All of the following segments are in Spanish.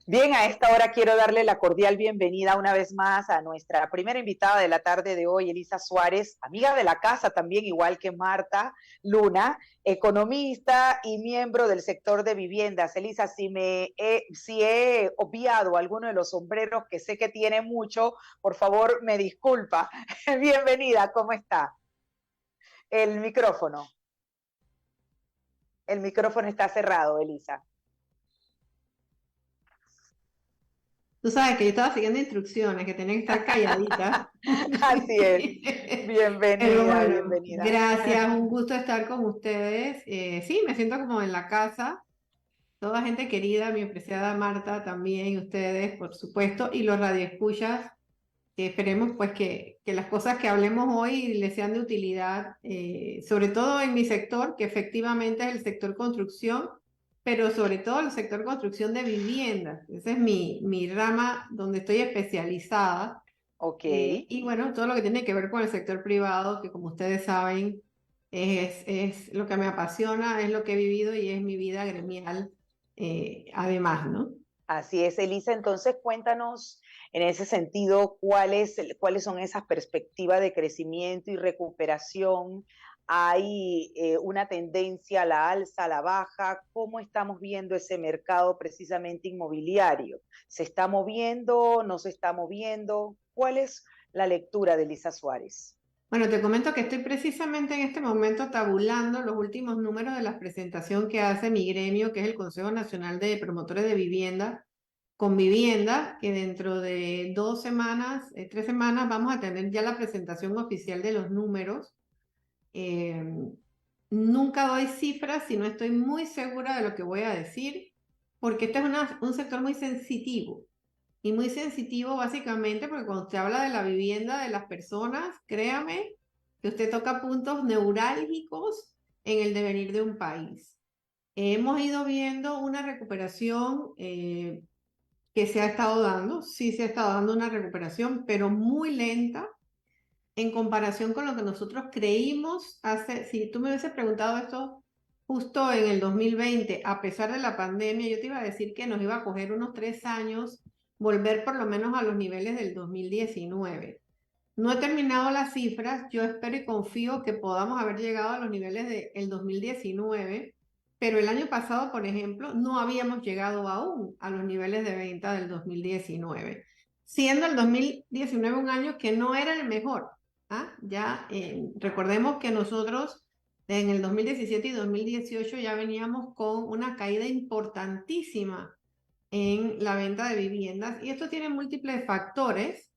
Bien, a esta hora quiero darle la cordial bienvenida una vez más a nuestra primera invitada de la tarde de hoy, Elisa Suárez, amiga de la casa también, igual que Marta Luna, economista y miembro del sector de viviendas. Elisa, si he obviado alguno de los sombreros que sé que tiene mucho, por favor me disculpa. Bienvenida, ¿cómo está? El micrófono. El micrófono está cerrado, Elisa. Tú sabes que yo estaba siguiendo instrucciones, que tenía que estar calladita. Así es. Pero Bienvenida, bueno, bienvenida. gracias, un gusto estar con ustedes. Sí, me siento como en la casa. Toda gente querida, mi apreciada Marta también, ustedes, por supuesto, y los radioescuchas, que esperemos pues que las cosas que hablemos hoy les sean de utilidad, sobre todo en mi sector, que efectivamente es el sector construcción, pero sobre todo el sector construcción de viviendas. Esa es mi rama donde estoy especializada. Ok. Y bueno, todo lo que tiene que ver con el sector privado, que como ustedes saben, es lo que me apasiona, es lo que he vivido y es mi vida gremial, además, ¿no? Así es, Elisa. Entonces, cuéntanos en ese sentido cuáles son esas perspectivas de crecimiento y recuperación. ¿Hay una tendencia a la alza, a la baja? ¿Cómo estamos viendo ese mercado precisamente inmobiliario? ¿Se está moviendo? ¿No se está moviendo? ¿Cuál es la lectura de Elisa Suárez? Bueno, te comento que estoy precisamente en este momento tabulando los últimos números de la presentación que hace mi gremio, que es el Consejo Nacional de Promotores de Vivienda, con vivienda, que dentro de 2 semanas, 3 semanas, vamos a tener ya la presentación oficial de los números. Eh, Nunca doy cifras si no estoy muy segura de lo que voy a decir, porque este es un sector muy sensitivo. Y muy sensitivo básicamente porque cuando usted habla de la vivienda de las personas, créame que usted toca puntos neurálgicos en el devenir de un país. Hemos ido viendo una recuperación que se ha estado dando, sí se ha estado dando una recuperación, pero muy lenta en comparación con lo que nosotros creímos hace, si tú me hubieses preguntado esto justo en el 2020, a pesar de la pandemia, yo te iba a decir que nos iba a coger unos 3 años volver por lo menos a los niveles del 2019. No he terminado las cifras, yo espero y confío que podamos haber llegado a los niveles del 2019, pero el año pasado, por ejemplo, no habíamos llegado aún a los niveles de venta del 2019, siendo el 2019 un año que no era el mejor. ¿Ah? Ya recordemos que nosotros en el 2017 y 2018 ya veníamos con una caída importantísima en la venta de viviendas y esto tiene múltiples factores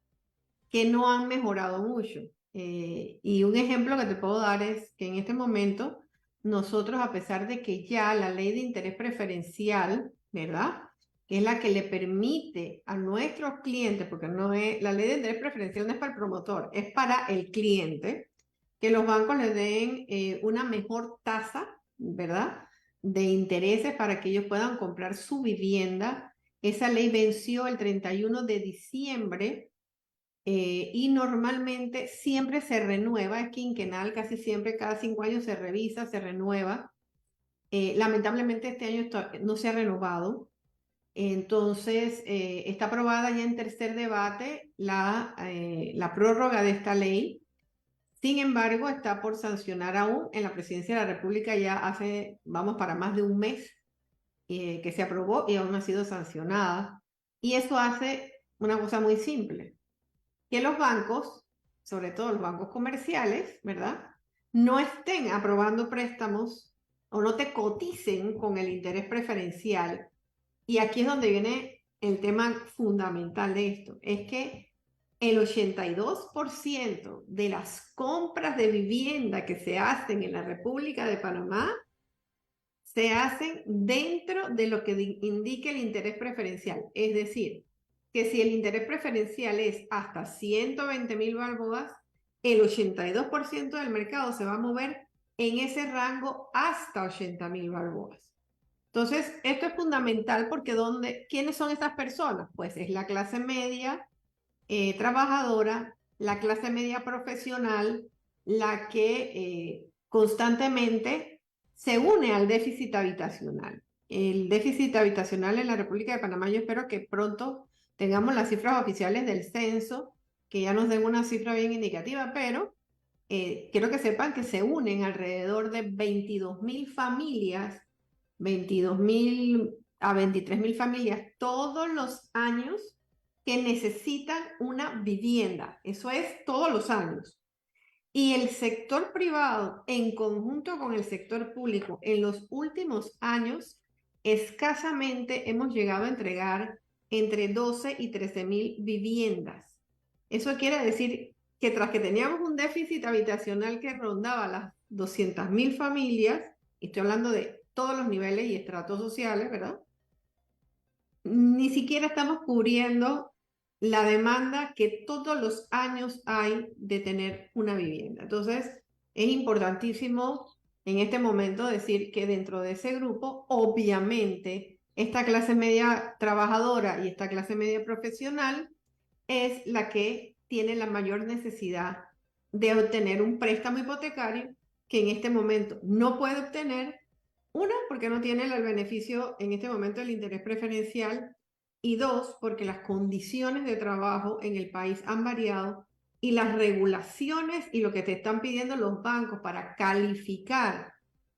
que no han mejorado mucho. Y un ejemplo que te puedo dar es que en este momento nosotros, a pesar de que ya la ley de interés preferencial, ¿verdad? Que es la que le permite a nuestros clientes, porque no es, la ley de interés preferencial no es para el promotor, es para el cliente, que los bancos le den una mejor tasa, ¿verdad? De intereses para que ellos puedan comprar su vivienda. Esa ley venció el 31 de diciembre y normalmente siempre se renueva, es quinquenal, casi siempre, cada 5 años se revisa, se renueva. Lamentablemente este año no se ha renovado. Entonces, está aprobada ya en tercer debate la prórroga de esta ley. Sin embargo, está por sancionar aún en la Presidencia de la República ya hace, vamos, para más de un mes que se aprobó y aún no ha sido sancionada. Y eso hace una cosa muy simple que los bancos, sobre todo los bancos comerciales, ¿verdad? No estén aprobando préstamos o no te coticen con el interés preferencial. Y aquí es donde viene el tema fundamental de esto, es que el 82% de las compras de vivienda que se hacen en la República de Panamá se hacen dentro de lo que indique el interés preferencial. Es decir, que si el interés preferencial es hasta 120.000 balboas, el 82% del mercado se va a mover en ese rango hasta 80.000 balboas. Entonces, esto es fundamental porque ¿quiénes son estas personas? Pues es la clase media trabajadora, la clase media profesional, la que constantemente se une al déficit habitacional. el déficit habitacional en la República de Panamá. Yo espero que pronto tengamos las cifras oficiales del censo, que ya nos den una cifra bien indicativa, pero quiero que sepan que se unen alrededor de 22.000 familias, 22.000 a 23.000 familias todos los años que necesitan una vivienda. Eso es todos los años. Y el sector privado, en conjunto con el sector público, en los últimos años, escasamente hemos llegado a entregar entre 12 y 13.000 viviendas. Eso quiere decir que tras que teníamos un déficit habitacional que rondaba las 200.000 familias, y estoy hablando de todos los niveles y estratos sociales, ¿verdad? Ni siquiera estamos cubriendo la demanda que todos los años hay de tener una vivienda. Entonces, es importantísimo en este momento decir que dentro de ese grupo, obviamente, esta clase media trabajadora y esta clase media profesional es la que tiene la mayor necesidad de obtener un préstamo hipotecario que en este momento no puede obtener. Una, porque no tiene el beneficio en este momento del interés preferencial, y dos, porque las condiciones de trabajo en el país han variado y las regulaciones y lo que te están pidiendo los bancos para calificar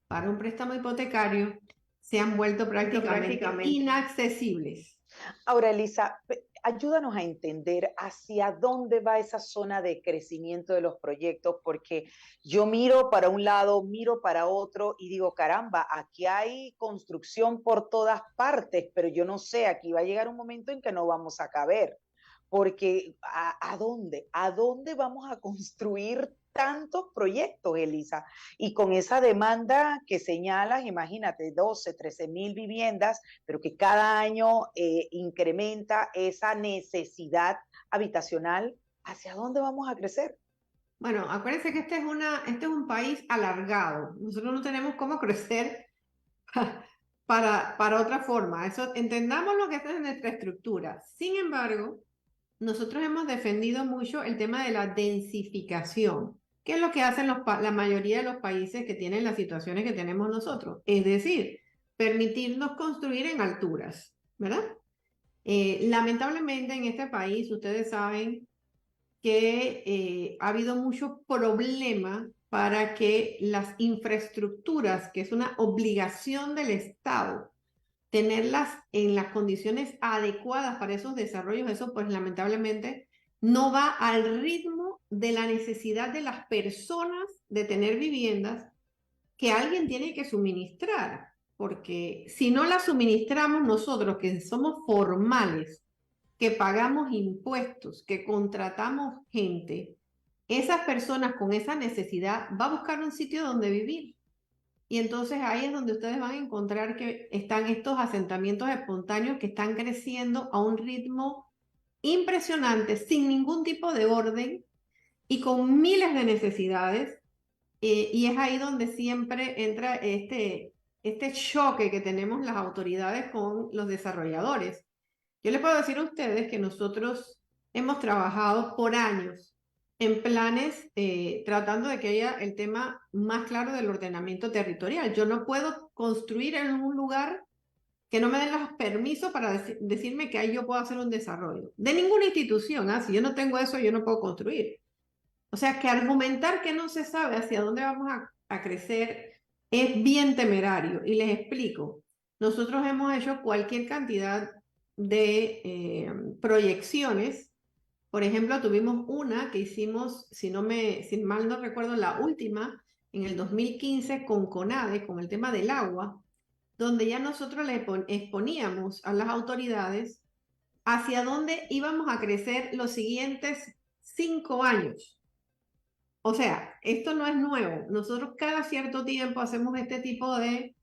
para un préstamo hipotecario se han vuelto prácticamente inaccesibles. Ahora, Elisa, ayúdanos a entender hacia dónde va esa zona de crecimiento de los proyectos, porque yo miro para un lado, miro para otro y digo, caramba, aquí hay construcción por todas partes, pero yo no sé, aquí va a llegar un momento en que no vamos a caber, porque ¿a dónde? ¿A dónde vamos a construir tantos proyectos, Elisa? Y con esa demanda que señalas, imagínate, 12, 13.000 viviendas, pero que cada año incrementa esa necesidad habitacional, ¿hacia dónde vamos a crecer? Bueno, acuérdense que este es un país alargado. Nosotros no tenemos cómo crecer para otra forma. Eso, entendamos lo que es nuestra estructura. Sin embargo, nosotros hemos defendido mucho el tema de la densificación, que es lo que hacen la mayoría de los países que tienen las situaciones que tenemos nosotros. Es decir, permitirnos construir en alturas, ¿verdad? Lamentablemente en este país, ustedes saben que ha habido mucho problema para que las infraestructuras, que es una obligación del Estado, tenerlas en las condiciones adecuadas para esos desarrollos, eso pues lamentablemente no va al ritmo de la necesidad de las personas de tener viviendas que alguien tiene que suministrar, porque si no las suministramos nosotros, que somos formales, que pagamos impuestos, que contratamos gente, esas personas con esa necesidad va a buscar un sitio donde vivir. Y entonces ahí es donde ustedes van a encontrar que están estos asentamientos espontáneos que están creciendo a un ritmo impresionante, sin ningún tipo de orden y con miles de necesidades. Y es ahí donde siempre entra este choque que tenemos las autoridades con los desarrolladores. Yo les puedo decir a ustedes que nosotros hemos trabajado por años en planes tratando de que haya el tema más claro del ordenamiento territorial. Yo no puedo construir en un lugar que no me den los permisos para decirme que ahí yo puedo hacer un desarrollo. De ninguna institución, ¿ah? Si yo no tengo eso, yo no puedo construir. O sea, que argumentar que no se sabe hacia dónde vamos a crecer es bien temerario. Y les explico. Nosotros hemos hecho cualquier cantidad de proyecciones. Por ejemplo, tuvimos una que hicimos, si mal no recuerdo, la última, en el 2015 con CONADE, con el tema del agua, donde ya nosotros le exponíamos a las autoridades hacia dónde íbamos a crecer los siguientes 5 años. O sea, esto no es nuevo. Nosotros cada cierto tiempo hacemos este tipo de,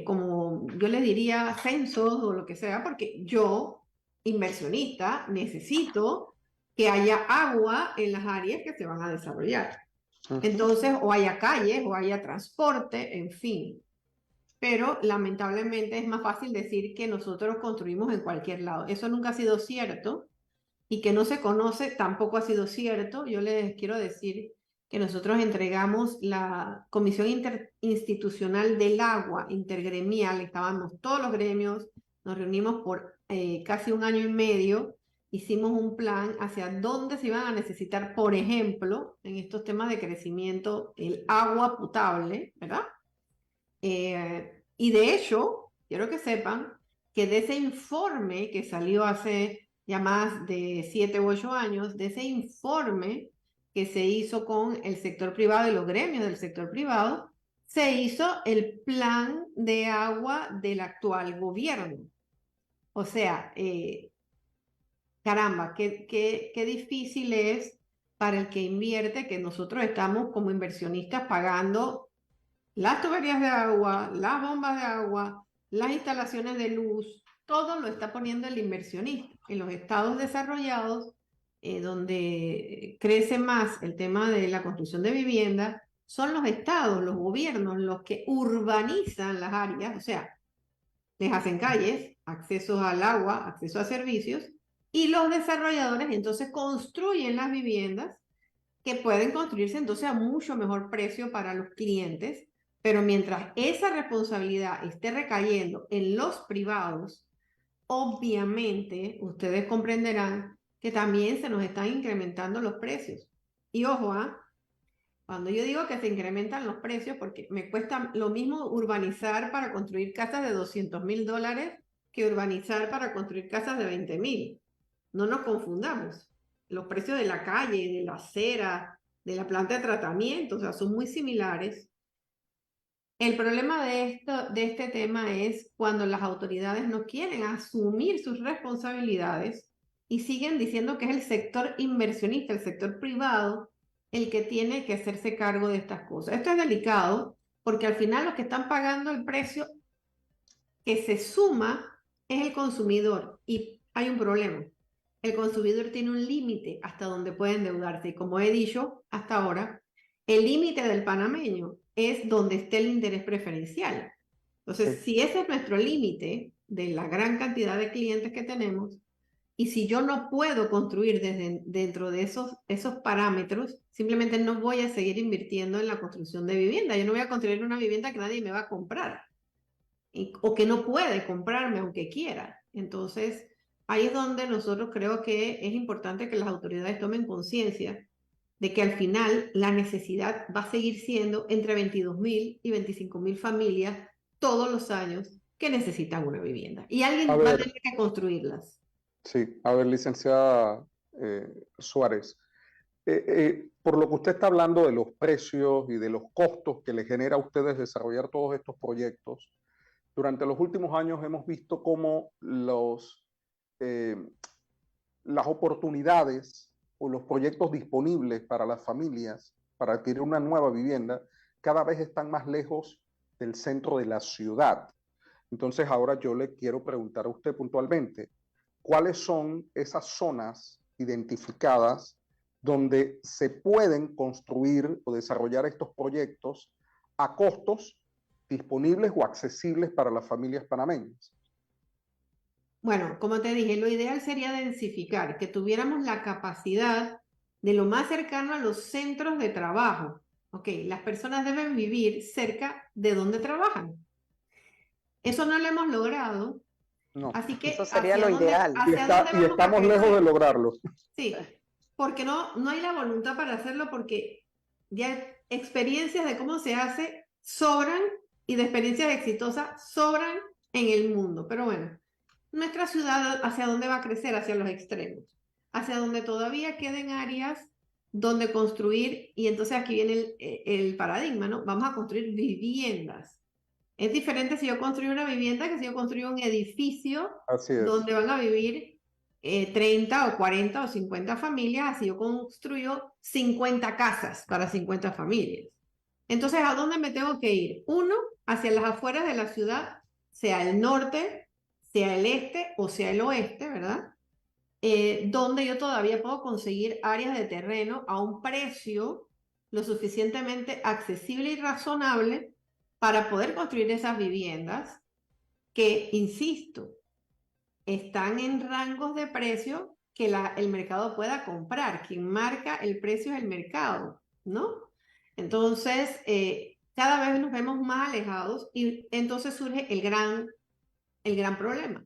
como yo les diría, censos o lo que sea, porque yo, inversionista, necesito que haya agua en las áreas que se van a desarrollar. Entonces, o haya calles, o haya transporte, en fin. Pero lamentablemente es más fácil decir que nosotros construimos en cualquier lado. Eso nunca ha sido cierto. Y que no se conoce tampoco ha sido cierto. Yo les quiero decir que nosotros entregamos la Comisión Interinstitucional del Agua, intergremial, estábamos todos los gremios, nos reunimos por casi un año y medio, hicimos un plan hacia dónde se iban a necesitar, por ejemplo, en estos temas de crecimiento, el agua potable, ¿verdad? Y de hecho, quiero que sepan que de ese informe que salió hace ya más de 7 u 8 años, de ese informe que se hizo con el sector privado y los gremios del sector privado, se hizo el plan de agua del actual gobierno. O sea, caramba, qué difícil es para el que invierte que nosotros estamos como inversionistas pagando las tuberías de agua, las bombas de agua, las instalaciones de luz, todo lo está poniendo el inversionista. En los estados desarrollados, donde crece más el tema de la construcción de vivienda, son los estados, los gobiernos, los que urbanizan las áreas, o sea, les hacen calles, acceso al agua, acceso a servicios, y los desarrolladores entonces construyen las viviendas que pueden construirse entonces a mucho mejor precio para los clientes, pero mientras esa responsabilidad esté recayendo en los privados, obviamente ustedes comprenderán que también se nos están incrementando los precios. Y ojo, cuando yo digo que se incrementan los precios, porque me cuesta lo mismo urbanizar para construir casas de $200,000 que urbanizar para construir casas de 20,000. No nos confundamos. Los precios de la calle, de la acera, de la planta de tratamiento, o sea, son muy similares. El problema de este tema es cuando las autoridades no quieren asumir sus responsabilidades y siguen diciendo que es el sector inversionista, el sector privado, el que tiene que hacerse cargo de estas cosas. Esto es delicado porque al final los que están pagando el precio que se suma es el consumidor y hay un problema. El consumidor tiene un límite hasta donde puede endeudarse y como he dicho hasta ahora, el límite del panameño es donde esté el interés preferencial. Entonces, si ese es nuestro límite de la gran cantidad de clientes que tenemos, y si yo no puedo construir dentro de esos parámetros, simplemente no voy a seguir invirtiendo en la construcción de vivienda. Yo no voy a construir una vivienda que nadie me va a comprar o que no puede comprarme aunque quiera. Entonces, ahí es donde nosotros creo que es importante que las autoridades tomen conciencia de que al final la necesidad va a seguir siendo entre 22,000 y 25,000 familias todos los años que necesitan una vivienda. Y alguien va a tener que construirlas. Sí, a ver, licenciada Suárez, por lo que usted está hablando de los precios y de los costos que le genera a ustedes desarrollar todos estos proyectos, durante los últimos años hemos visto cómo las oportunidades o los proyectos disponibles para las familias para adquirir una nueva vivienda cada vez están más lejos del centro de la ciudad. Entonces ahora yo le quiero preguntar a usted puntualmente, ¿cuáles son esas zonas identificadas donde se pueden construir o desarrollar estos proyectos a costos disponibles o accesibles para las familias panameñas? Bueno, como te dije, lo ideal sería densificar, que tuviéramos la capacidad de lo más cercano a los centros de trabajo. Ok, las personas deben vivir cerca de donde trabajan. Eso no lo hemos logrado. No. Así que eso sería lo ideal. Y estamos lejos de lograrlo. Sí, porque no hay la voluntad para hacerlo porque ya experiencias de cómo se hace sobran y de experiencias exitosas sobran en el mundo. Pero bueno, nuestra ciudad hacia dónde va a crecer, hacia los extremos, hacia donde todavía queden áreas donde construir, y entonces aquí viene el paradigma, ¿no? Vamos a construir viviendas. Es diferente si yo construyo una vivienda que si yo construyo un edificio donde van a vivir 30 o 40 o 50 familias, así yo construyo 50 casas para 50 familias. Entonces, ¿a dónde me tengo que ir? Uno, hacia las afueras de la ciudad, sea el norte, sea el este o sea el oeste, ¿verdad? Donde yo todavía puedo conseguir áreas de terreno a un precio lo suficientemente accesible y razonable para poder construir esas viviendas que, insisto, están en rangos de precio que el mercado pueda comprar. Quien marca el precio es el mercado. ¿no? Entonces, cada vez nos vemos más alejados y entonces surge el gran problema.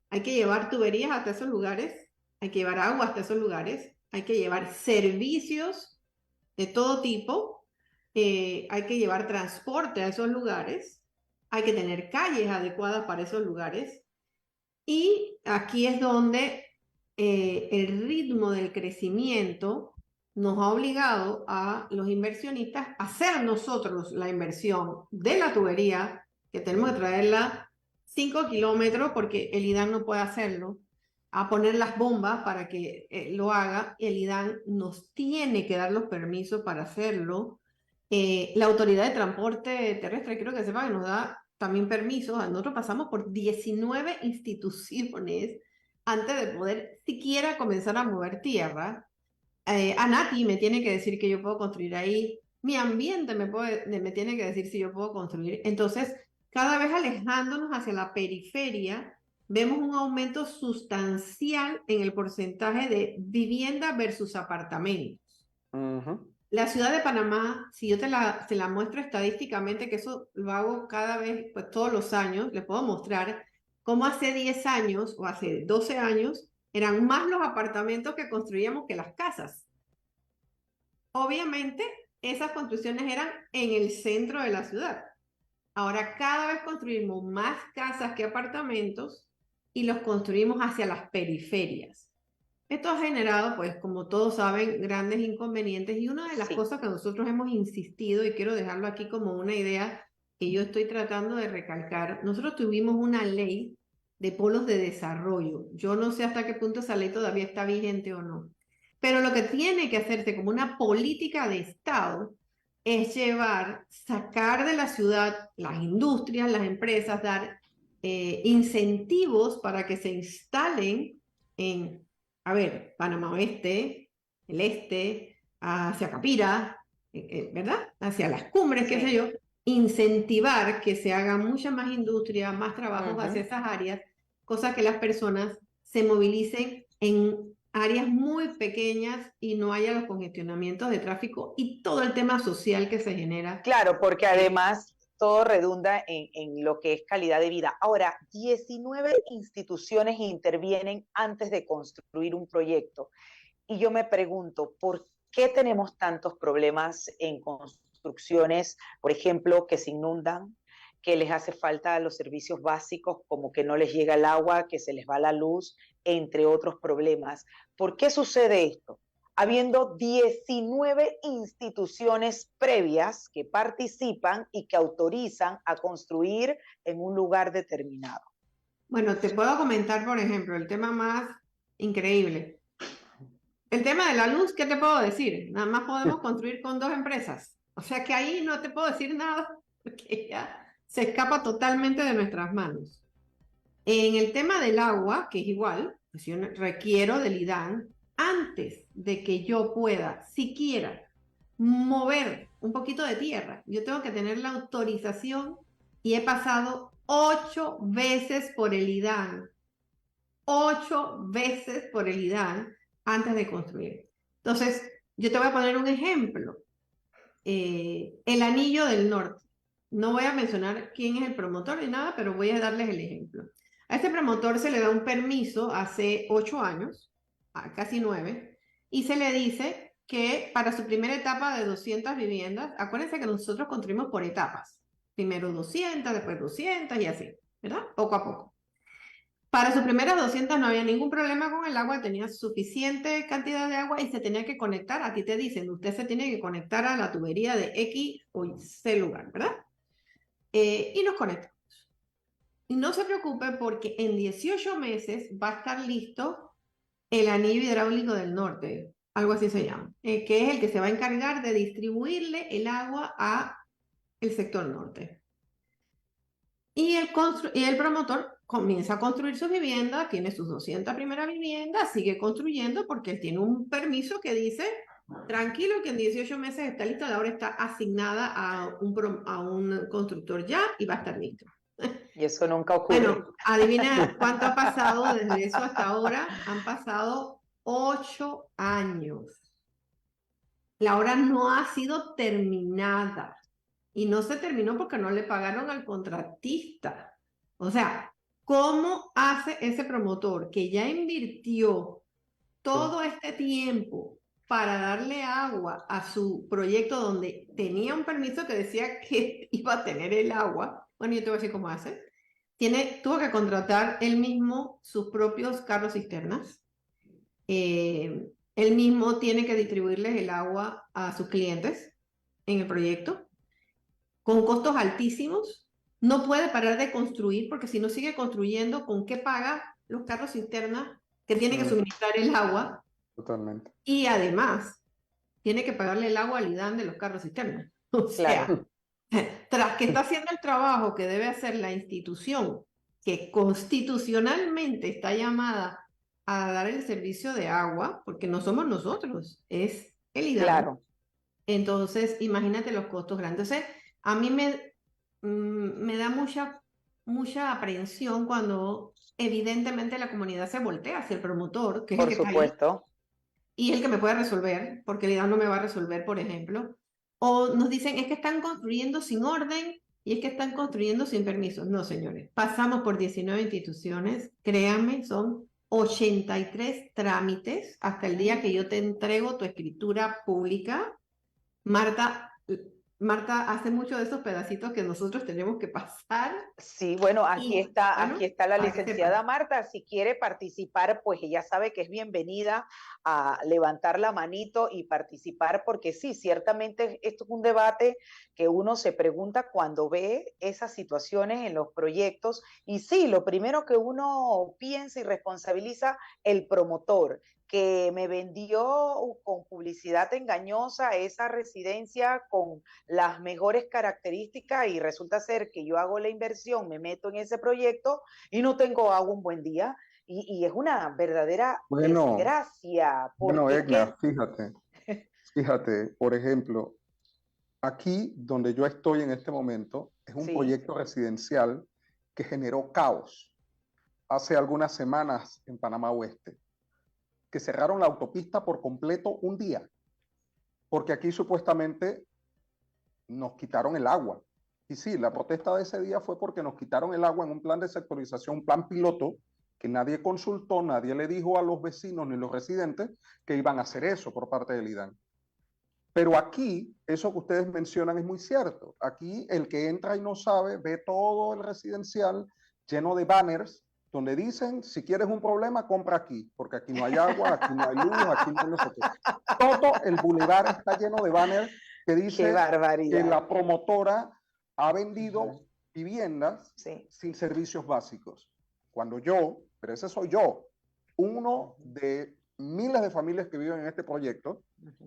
Hay que llevar tuberías hasta esos lugares, hay que llevar agua hasta esos lugares, hay que llevar servicios de todo tipo, hay que llevar transporte a esos lugares, hay que tener calles adecuadas para esos lugares. Y aquí es donde el ritmo del crecimiento nos ha obligado a los inversionistas a hacer nosotros la inversión de la tubería, que tenemos que traerla 5 kilómetros porque el IDAN no puede hacerlo, a poner las bombas para que lo haga. El IDAN nos tiene que dar los permisos para hacerlo. La Autoridad de Transporte Terrestre, creo que sepa que nos da también permisos. Nosotros pasamos por 19 instituciones antes de poder siquiera comenzar a mover tierra. ANATI me tiene que decir que yo puedo construir ahí. Mi ambiente me tiene que decir si yo puedo construir. Entonces, cada vez alejándonos hacia la periferia, vemos un aumento sustancial en el porcentaje de vivienda versus apartamentos. La ciudad de Panamá, si yo te la muestro estadísticamente, que eso lo hago cada vez, pues todos los años, les puedo mostrar cómo hace 10 años o hace 12 años eran más los apartamentos que construíamos que las casas. Obviamente, esas construcciones eran en el centro de la ciudad. Ahora cada vez construimos más casas que apartamentos y los construimos hacia las periferias. Esto ha generado, pues, como todos saben, grandes inconvenientes, y una de las cosas que nosotros hemos insistido, y quiero dejarlo aquí como una idea que yo estoy tratando de recalcar, nosotros tuvimos una ley de polos de desarrollo. Yo no sé hasta qué punto esa ley todavía está vigente o no, pero lo que tiene que hacerse como una política de Estado es sacar de la ciudad las industrias, las empresas, dar incentivos para que se instalen en Panamá Oeste, el este, hacia Capira, ¿verdad? Hacia las cumbres, qué sé yo, incentivar que se haga mucha más industria, más trabajos hacia esas áreas, cosa que las personas se movilicen en áreas muy pequeñas y no haya los congestionamientos de tráfico y todo el tema social que se genera. Claro, porque además todo redunda en lo que es calidad de vida. Ahora, 19 instituciones intervienen antes de construir un proyecto. Y yo me pregunto, ¿por qué tenemos tantos problemas en construcciones, por ejemplo, que se inundan, que les hace falta los servicios básicos, como que no les llega el agua, que se les va la luz, entre otros problemas? ¿Por qué sucede esto? Habiendo 19 instituciones previas que participan y que autorizan a construir en un lugar determinado. Bueno, te puedo comentar, por ejemplo, el tema más increíble. El tema de la luz, ¿qué te puedo decir? Nada más podemos construir con 2 empresas. O sea que ahí no te puedo decir nada, porque ya se escapa totalmente de nuestras manos. En el tema del agua, que es igual, pues yo requiero del IDAN antes de que yo pueda siquiera mover un poquito de tierra. Yo tengo que tener la autorización y he pasado 8 veces por el IDAN. 8 veces por el IDAN antes de construir. Entonces, yo te voy a poner un ejemplo. El Anillo del Norte. No voy a mencionar quién es el promotor ni nada, pero voy a darles el ejemplo. A este promotor se le da un permiso hace 8 años, casi 9, y se le dice que para su primera etapa de 200 viviendas, acuérdense que nosotros construimos por etapas. Primero 200, después 200 y así, ¿verdad? Poco a poco. Para sus primeras 200 no había ningún problema con el agua, tenía suficiente cantidad de agua y se tenía que conectar. A ti te dicen, usted se tiene que conectar a la tubería de X o C lugar, ¿verdad? Y nos conectamos. Y no se preocupe porque en 18 meses va a estar listo el anillo hidráulico del norte, algo así se llama, que es el que se va a encargar de distribuirle el agua a el sector norte. Y el promotor comienza a construir su vivienda, tiene sus 200 primeras viviendas, sigue construyendo porque él tiene un permiso que dice, tranquilo que en 18 meses está listo, la obra está asignada a un constructor ya y va a estar listo. Y eso nunca ocurre. Bueno, adivina cuánto ha pasado desde eso hasta ahora. Han pasado 8 años. La obra no ha sido terminada y no se terminó porque no le pagaron al contratista. O sea, ¿cómo hace ese promotor que ya invirtió todo este tiempo para darle agua a su proyecto donde tenía un permiso que decía que iba a tener el agua? Bueno, yo te voy a decir cómo hace. Tuvo que contratar él mismo sus propios carros cisternas. Él mismo tiene que distribuirles el agua a sus clientes en el proyecto con costos altísimos. No puede parar de construir porque si no sigue construyendo, ¿con qué paga los carros cisternas que tienen que suministrar el agua? Totalmente. Y además, tiene que pagarle el agua al IDAN de los carros cisternas. O sea, Claro. tras que está haciendo el trabajo que debe hacer la institución que constitucionalmente está llamada a dar el servicio de agua, porque no somos nosotros, es el IDAN. Claro. Entonces, imagínate los costos grandes. Entonces, a mí me da mucha aprehensión cuando evidentemente la comunidad se voltea hacia el promotor, que es el Por que está ahí, supuesto. y el que me puede resolver, porque el IDAN no me va a resolver, por ejemplo. O nos dicen, es que están construyendo sin orden y es que están construyendo sin permisos. No, señores, pasamos por 19 instituciones, créanme, son 83 trámites hasta el día que yo te entrego tu escritura pública. Marta, Marta hace mucho de esos pedacitos que nosotros tenemos que pasar. Sí, bueno, aquí Y, está, bueno, aquí está la para que licenciada sepan. Marta. Si quiere participar, pues ella sabe que es bienvenida a levantar la manito y participar, porque sí, ciertamente esto es un debate que uno se pregunta cuando ve esas situaciones en los proyectos. Y sí, lo primero que uno piensa y responsabiliza el promotor, que me vendió con publicidad engañosa esa residencia con las mejores características y resulta ser que yo hago la inversión, me meto en ese proyecto y no tengo agua un buen día. Y es una verdadera Bueno, desgracia, bueno, porque es que, Egna, fíjate, por ejemplo, aquí donde yo estoy en este momento es un sí, proyecto residencial que generó caos hace algunas semanas en Panamá Oeste, que cerraron la autopista por completo un día, porque aquí supuestamente nos quitaron el agua. Y sí, la protesta de ese día fue porque nos quitaron el agua en un plan de sectorización, un plan piloto, que nadie consultó, nadie le dijo a los vecinos ni los residentes que iban a hacer eso por parte del IDAN. Pero aquí, eso que ustedes mencionan es muy cierto. Aquí el que entra y no sabe, ve todo el residencial lleno de banners donde dicen, si quieres un problema, compra aquí, porque aquí no hay agua, aquí no hay luz, aquí no hay no sé qué. Todo el bulevar está lleno de banners que qué dice que barbaridad. la promotora ha vendido viviendas Sí. sin servicios básicos. Cuando yo, pero ese soy yo, uno de miles de familias que viven en este proyecto,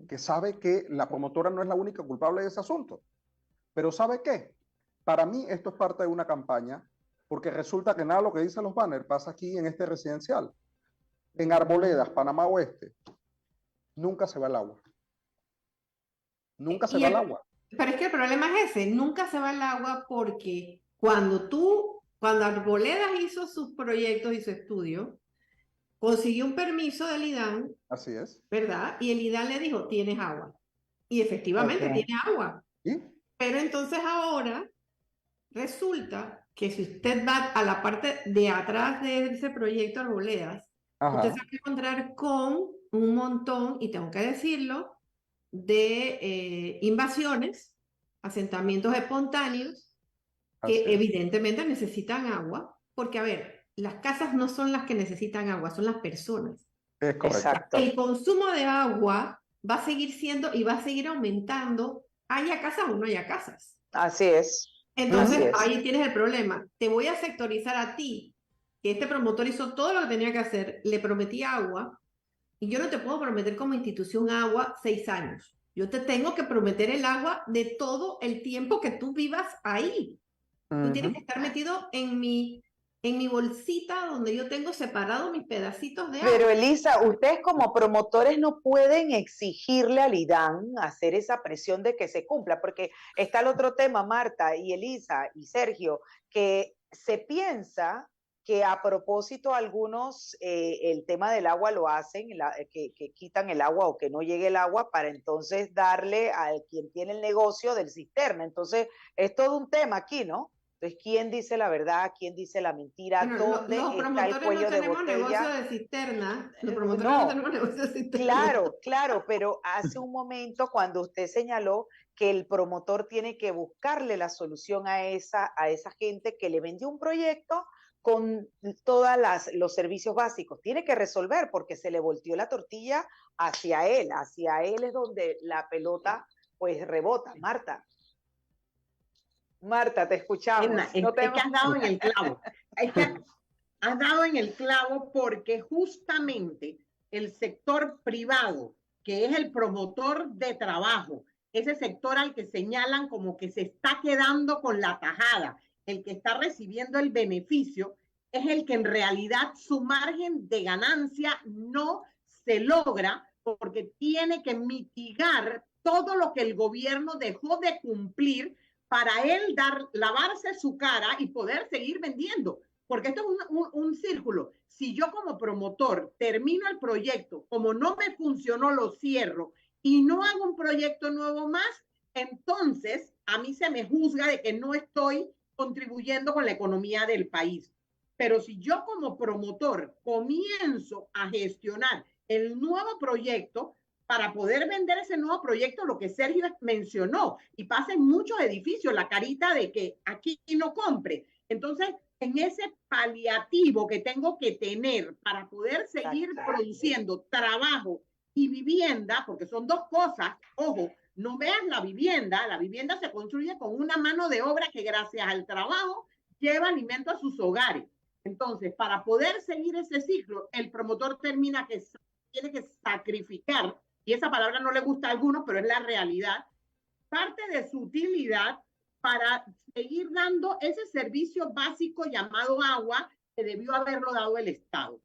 que sabe que la promotora no es la única culpable de ese asunto. Pero ¿sabe qué? Para mí esto es parte de una campaña, porque resulta que nada de lo que dicen los banners pasa aquí en este residencial. En Arboledas, Panamá Oeste, nunca se va el agua. Nunca se Y va el agua. pero es que el problema es ese, nunca se va el agua porque cuando Arboledas hizo sus proyectos y su estudio, consiguió un permiso del IDAN, Así es. ¿verdad? Y el IDAN le dijo, tienes agua. Y efectivamente Okay. tiene agua. ¿Y? Pero entonces ahora resulta que si usted va a la parte de atrás de ese proyecto Arboledas, usted se va a encontrar con un montón, y tengo que decirlo, de invasiones, asentamientos espontáneos, que evidentemente necesitan agua, porque a ver, las casas no son las que necesitan agua, son las personas. Es correcto. Exacto. El consumo de agua va a seguir siendo y va a seguir aumentando, haya casas o no haya casas. Así es. Entonces, Así es. ahí tienes el problema. Te voy a sectorizar a ti, que este promotor hizo todo lo que tenía que hacer, le prometí agua, y yo no te puedo prometer como institución agua 6 años. Yo te tengo que prometer el agua de todo el tiempo que tú vivas ahí. Tú tienes que estar metido en mi bolsita donde yo tengo separados mis pedacitos de agua. Pero Elisa, ustedes como promotores no pueden exigirle al IDAN hacer esa presión de que se cumpla, porque está el otro tema, Marta y Elisa y Sergio, que se piensa que a propósito algunos el tema del agua lo hacen, que quitan el agua o que no llegue el agua para entonces darle al quien tiene el negocio del cisterna. Entonces es todo un tema aquí, ¿no? Entonces, ¿quién dice la verdad? ¿Quién dice la mentira? Bueno, ¿Dónde los está el promotores no cuello de tenemos negocio botella? de cisterna, los promotores no No, tenemos negocio de cisterna. claro, claro, pero hace un momento cuando usted señaló que el promotor tiene que buscarle la solución a esa gente que le vendió un proyecto con todos los servicios básicos. Tiene que resolver porque se le volteó la tortilla hacia él. Hacia él es donde la pelota pues rebota. Marta, te escuchamos. Es No te... que has dado en el clavo. Es que has dado en el clavo porque justamente el sector privado, que es el promotor de trabajo, ese sector al que señalan como que se está quedando con la tajada, el que está recibiendo el beneficio, es el que en realidad su margen de ganancia no se logra porque tiene que mitigar todo lo que el gobierno dejó de cumplir para él lavarse su cara y poder seguir vendiendo. Porque esto es un círculo. Si yo como promotor termino el proyecto, como no me funcionó, lo cierro y no hago un proyecto nuevo más, entonces a mí se me juzga de que no estoy contribuyendo con la economía del país. Pero si yo como promotor comienzo a gestionar el nuevo proyecto, para poder vender ese nuevo proyecto, lo que Sergio mencionó, y pasa en muchos edificios, la carita de que aquí no compre. Entonces, en ese paliativo que tengo que tener para poder seguir produciendo trabajo y vivienda, porque son dos cosas, ojo, no veas la vivienda se construye con una mano de obra que gracias al trabajo lleva alimento a sus hogares. Entonces, para poder seguir ese ciclo, el promotor tiene que sacrificar, y esa palabra no le gusta a algunos, pero es la realidad, parte de su utilidad para seguir dando ese servicio básico llamado agua que debió haberlo dado el Estado.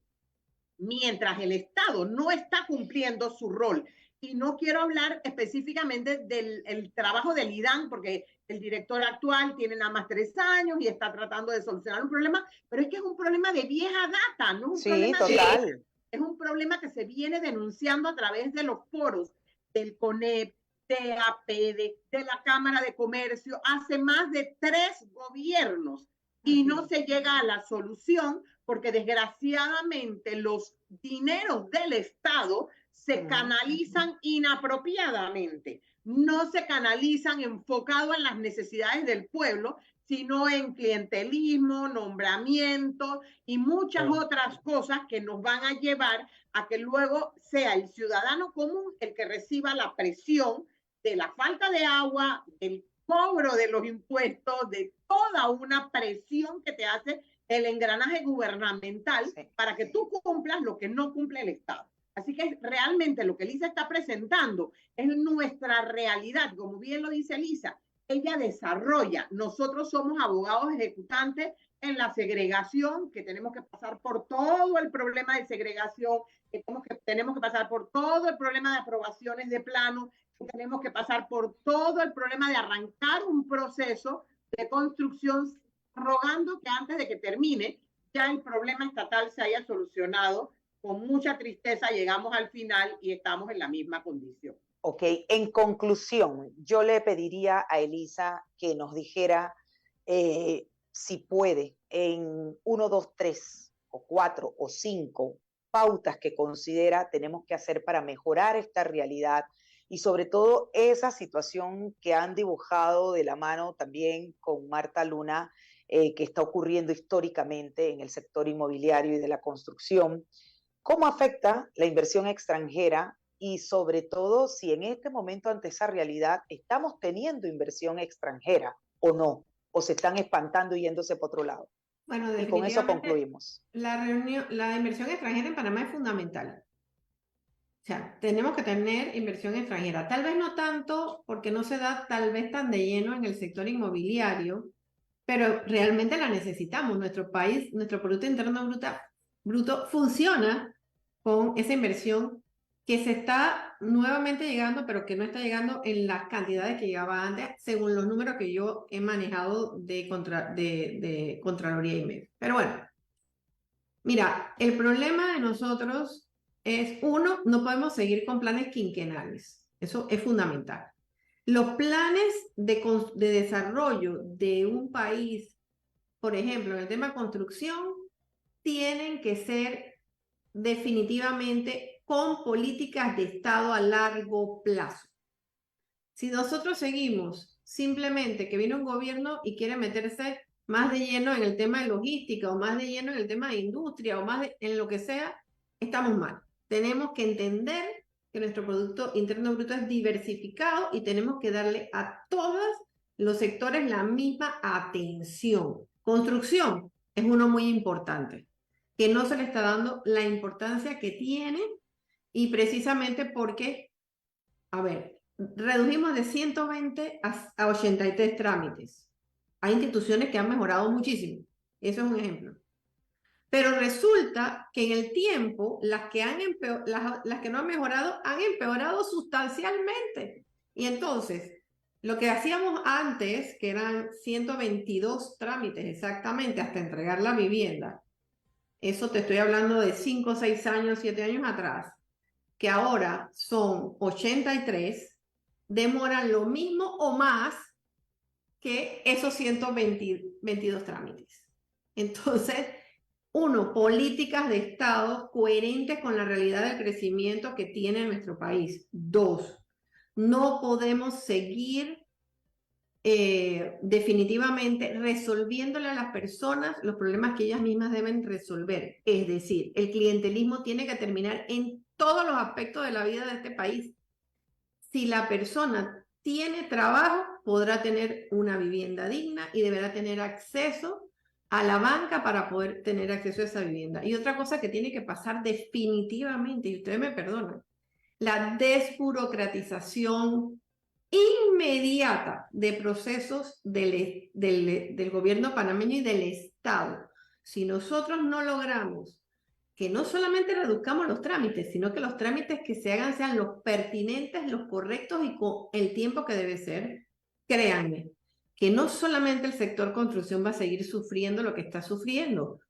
Mientras el Estado no está cumpliendo su rol, y no quiero hablar específicamente del trabajo del IDAN, porque el director actual tiene nada más 3 años y está tratando de solucionar un problema, pero es que es un problema de vieja data, no es un problema total. es un problema que se viene denunciando a través de los foros del CONEP, de APEDE, de la Cámara de Comercio, hace más de 3 gobiernos y no se llega a la solución porque desgraciadamente los dineros del Estado se canalizan inapropiadamente, no se canalizan enfocado en las necesidades del pueblo, sino en clientelismo, nombramiento y muchas otras cosas que nos van a llevar a que luego sea el ciudadano común el que reciba la presión de la falta de agua, del cobro de los impuestos, de toda una presión que te hace el engranaje gubernamental para que tú cumplas lo que no cumple el Estado. Así que realmente lo que Lisa está presentando es nuestra realidad, como bien lo dice Lisa. Ella desarrolla, nosotros somos abogados ejecutantes en la segregación, que tenemos que pasar por todo el problema de segregación, que tenemos que pasar por todo el problema de aprobaciones de plano, que tenemos que pasar por todo el problema de arrancar un proceso de construcción, rogando que antes de que termine ya el problema estatal se haya solucionado. Con mucha tristeza llegamos al final y estamos en la misma condición. Ok, en conclusión, yo le pediría a Elisa que nos dijera si puede en 1, 2, 3 o 4 o 5 pautas que considera tenemos que hacer para mejorar esta realidad y sobre todo esa situación que han dibujado de la mano también con Marta Luna, que está ocurriendo históricamente en el sector inmobiliario y de la construcción. ¿Cómo afecta la inversión extranjera? Y sobre todo, si en este momento ante esa realidad estamos teniendo inversión extranjera o no, o se están espantando y yéndose por otro lado. Bueno, y con eso concluimos. La inversión extranjera en Panamá es fundamental. O sea, tenemos que tener inversión extranjera. Tal vez no tanto porque no se da tal vez tan de lleno en el sector inmobiliario, pero realmente la necesitamos. Nuestro país, nuestro Producto Interno Bruto funciona con esa inversión que se está nuevamente llegando, pero que no está llegando en las cantidades que llegaba antes, según los números que yo he manejado de Contraloría y MEF. Pero bueno, Mira, el problema de nosotros es, uno, no podemos seguir con planes quinquenales. Eso es fundamental. Los planes de desarrollo de un país, por ejemplo, en el tema de construcción, tienen que ser definitivamente con políticas de Estado a largo plazo. Si nosotros seguimos simplemente que viene un gobierno y quiere meterse más de lleno en el tema de logística o más de lleno en el tema de industria o más en lo que sea, estamos mal. Tenemos que entender que nuestro Producto Interno Bruto es diversificado y tenemos que darle a todos los sectores la misma atención. Construcción es uno muy importante, que no se le está dando la importancia que tiene y precisamente porque, a ver, redujimos de 120 a 83 trámites. Hay instituciones que han mejorado muchísimo. Eso es un ejemplo. Pero resulta que en el tiempo, las que no han empeorado sustancialmente. Y entonces, lo que hacíamos antes, que eran 122 trámites exactamente hasta entregar la vivienda, eso te estoy hablando de 5, 6 años, 7 años atrás, que ahora son 83, demoran lo mismo o más que esos 122 trámites. Entonces, uno, políticas de Estado coherentes con la realidad del crecimiento que tiene nuestro país. Dos, no podemos seguir definitivamente resolviéndole a las personas los problemas que ellas mismas deben resolver. Es decir, el clientelismo tiene que terminar en todos los aspectos de la vida de este país. Si la persona tiene trabajo, podrá tener una vivienda digna y deberá tener acceso a la banca para poder tener acceso a esa vivienda. Y otra cosa que tiene que pasar definitivamente, y ustedes me perdonan, la desburocratización inmediata de procesos del gobierno panameño y del Estado. Si nosotros no logramos que no solamente reduzcamos los trámites, sino que los trámites que se hagan sean los pertinentes, los correctos y con el tiempo que debe ser, créanme, que no solamente el sector construcción va a seguir sufriendo lo que está sufriendo,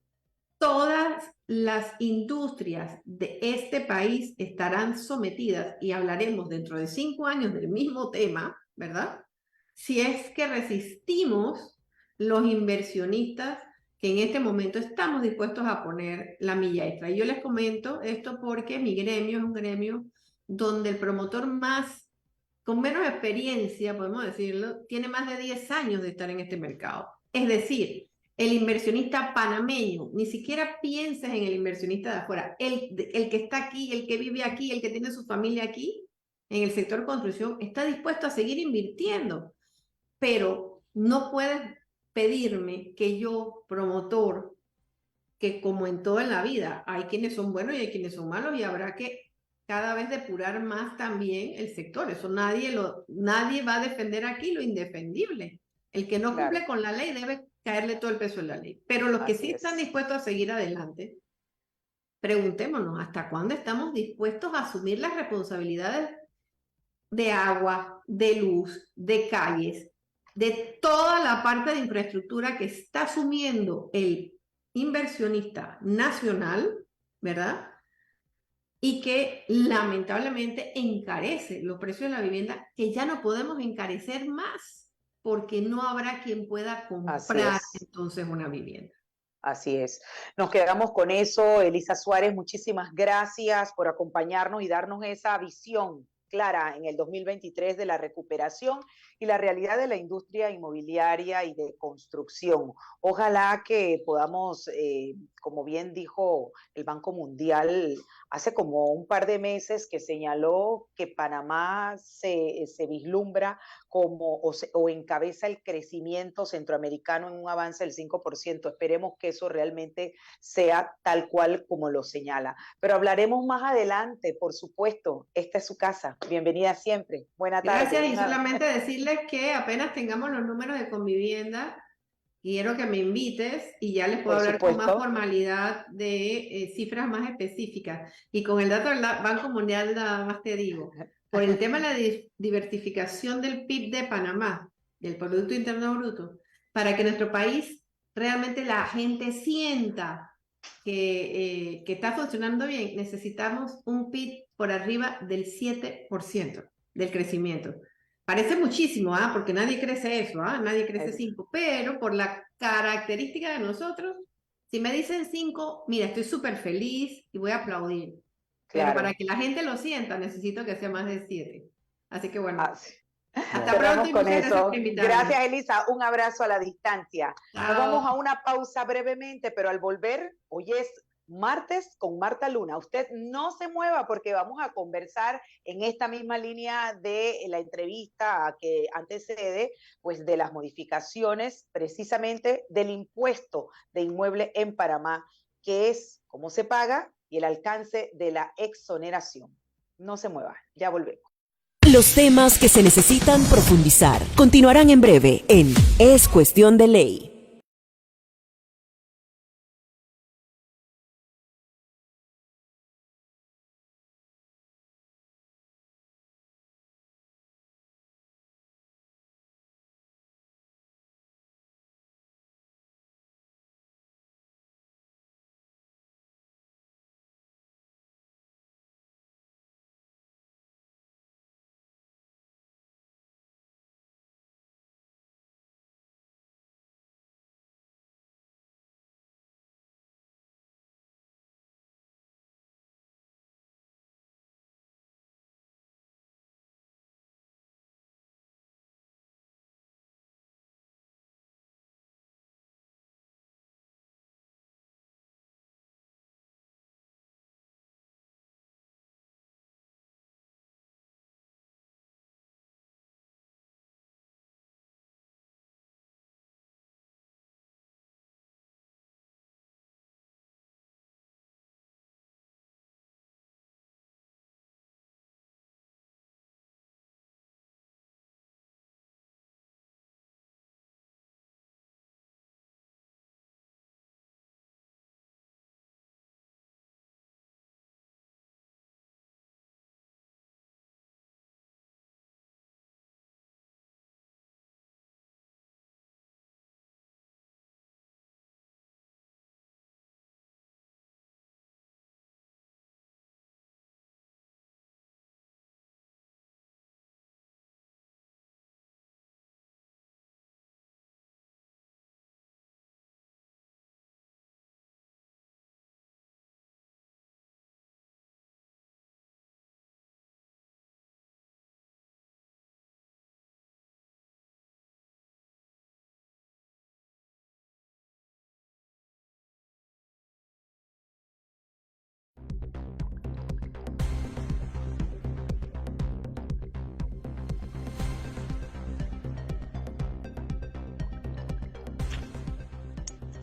todas las industrias de este país estarán sometidas, y hablaremos dentro de 5 años del mismo tema, ¿verdad? Si es que resistimos los inversionistas que en este momento estamos dispuestos a poner la milla extra. Y yo les comento esto porque mi gremio es un gremio donde el promotor con menos experiencia, podemos decirlo, tiene más de 10 años de estar en este mercado. Es decir, el inversionista panameño, ni siquiera pienses en el inversionista de afuera, el que está aquí, el que vive aquí, el que tiene su familia aquí, en el sector construcción, está dispuesto a seguir invirtiendo, pero no puedes pedirme que yo, promotor, que como en toda la vida, hay quienes son buenos y hay quienes son malos y habrá que cada vez depurar más también el sector. Eso nadie va a defender aquí lo indefendible. El que no cumple con la ley debe caerle todo el peso de la ley. Pero los que sí están dispuestos a seguir adelante, preguntémonos, ¿hasta cuándo estamos dispuestos a asumir las responsabilidades de agua, de luz, de calles, de toda la parte de infraestructura que está asumiendo el inversionista nacional, ¿verdad? Y que lamentablemente encarece los precios de la vivienda, que ya no podemos encarecer más, porque no habrá quien pueda comprar entonces una vivienda. Así es. Nos quedamos con eso. Elisa Suárez, muchísimas gracias por acompañarnos y darnos esa visión clara en el 2023 de la recuperación y la realidad de la industria inmobiliaria y de construcción. Ojalá que podamos, como bien dijo el Banco Mundial hace como un par de meses, que señaló que Panamá se vislumbra como o encabeza el crecimiento centroamericano en un avance del 5%. Esperemos que eso realmente sea tal cual como lo señala. Pero hablaremos más adelante, por supuesto. Esta es su casa. Bienvenida siempre. Buena tarde. Gracias, y solamente decirles que apenas tengamos los números de Convivienda, quiero que me invites y ya les puedo hablar con más formalidad de cifras más específicas. Y con el dato del Banco Mundial nada más te digo, por el tema de la diversificación del PIB de Panamá, del Producto Interno Bruto, para que nuestro país realmente la gente sienta que está funcionando bien, necesitamos un PIB por arriba del 7% del crecimiento. Parece muchísimo, ¿ah? Porque nadie crece eso, ¿ah? Nadie crece 5, pero por la característica de nosotros, si me dicen 5, mira, estoy súper feliz y voy a aplaudir. Pero Claro. para que la gente lo sienta, necesito que sea más de 7. Así que bueno, Ah, sí. hasta Cerramos pronto y con muchas gracias eso. por invitarme. Gracias, Elisa. Un abrazo a la distancia. Nos Chao. vamos a una pausa brevemente, pero al volver, hoy es martes con Marta Luna. Usted no se mueva porque vamos a conversar en esta misma línea de la entrevista que antecede, pues de las modificaciones precisamente del impuesto de inmueble en Panamá, que es cómo se paga y el alcance de la exoneración. No se mueva, ya volvemos. Los temas que se necesitan profundizar continuarán en breve en Es Cuestión de Ley.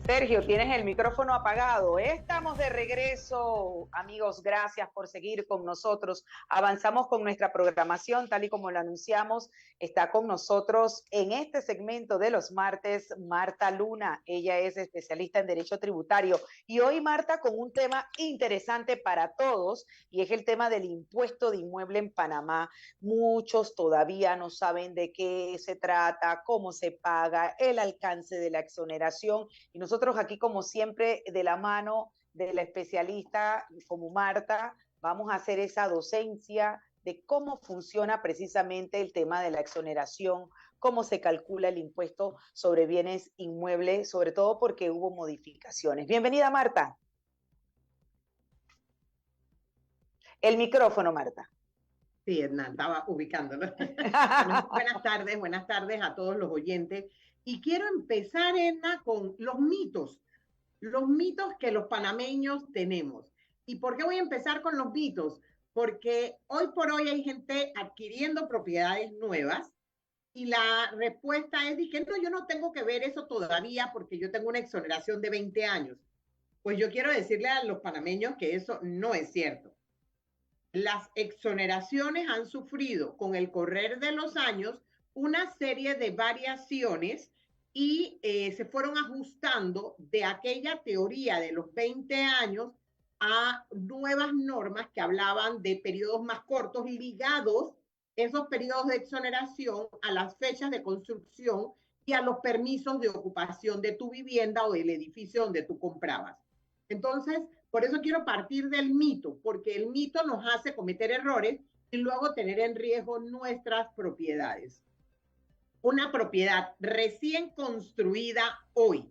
Sergio, tienes el micrófono apagado. Estamos de regreso, amigos. Gracias por seguir con nosotros. Avanzamos con nuestra programación, tal y como lo anunciamos. Está con nosotros en este segmento de los martes Marta Luna. Ella es especialista en Derecho Tributario. Y hoy, Marta, con un tema interesante para todos, y es el tema del impuesto de inmueble en Panamá. Muchos todavía no saben de qué se trata, cómo se paga, el alcance de la exoneración. Y nosotros aquí, como siempre, de la mano de la especialista como Marta, vamos a hacer esa docencia de cómo funciona precisamente el tema de la exoneración, cómo se calcula el impuesto sobre bienes inmuebles, sobre todo porque hubo modificaciones. Bienvenida, Marta. El micrófono, Marta. Sí, Hernán, estaba ubicándolo. Buenas tardes a todos los oyentes. Y quiero empezar, Edna, con los mitos que los panameños tenemos. ¿Y por qué voy a empezar con los mitos? Porque hoy por hoy hay gente adquiriendo propiedades nuevas y la respuesta es que no, yo no tengo que ver eso todavía porque yo tengo una exoneración de 20 años. Pues yo quiero decirle a los panameños que eso no es cierto. Las exoneraciones han sufrido con el correr de los años una serie de variaciones y se fueron ajustando de aquella teoría de los 20 años a nuevas normas que hablaban de periodos más cortos ligados esos periodos de exoneración a las fechas de construcción y a los permisos de ocupación de tu vivienda o del edificio donde tú comprabas. Entonces, por eso quiero partir del mito, porque el mito nos hace cometer errores y luego tener en riesgo nuestras propiedades. Una propiedad recién construida hoy,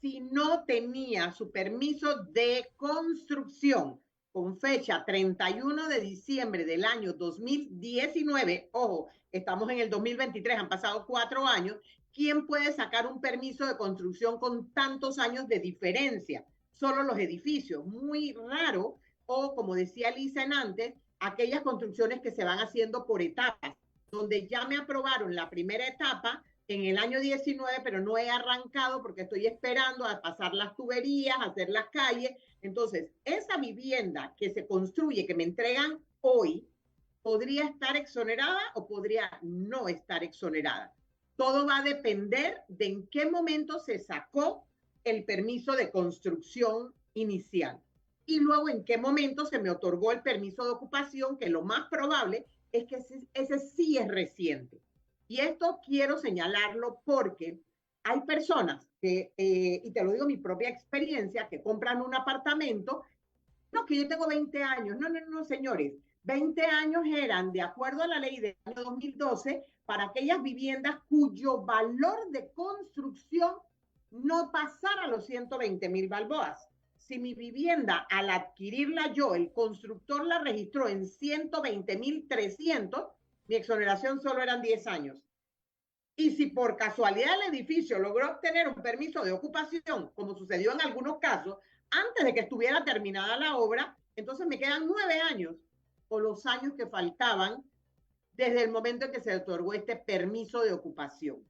si no tenía su permiso de construcción con fecha 31 de diciembre del año 2019, ojo, estamos en el 2023, han pasado 4 años, ¿quién puede sacar un permiso de construcción con tantos años de diferencia? Solo los edificios, muy raro, o como decía Lisa en antes, aquellas construcciones que se van haciendo por etapas, donde ya me aprobaron la primera etapa en el año 19, pero no he arrancado porque estoy esperando a pasar las tuberías, a hacer las calles. Entonces, esa vivienda que se construye, que me entregan hoy, podría estar exonerada o podría no estar exonerada. Todo va a depender de en qué momento se sacó el permiso de construcción inicial y luego en qué momento se me otorgó el permiso de ocupación, que lo más probable es que ese sí es reciente. Y esto quiero señalarlo porque hay personas que, y te lo digo mi propia experiencia, que compran un apartamento. No, que yo tengo 20 años. No, señores. 20 años eran, de acuerdo a la ley del año 2012, para aquellas viviendas cuyo valor de construcción no pasara los 120,000 balboas. Si mi vivienda, al adquirirla yo, el constructor la registró en 120,300, mi exoneración solo eran 10 años. Y si por casualidad el edificio logró obtener un permiso de ocupación, como sucedió en algunos casos, antes de que estuviera terminada la obra, entonces me quedan 9 años, o los años que faltaban desde el momento en que se otorgó este permiso de ocupación.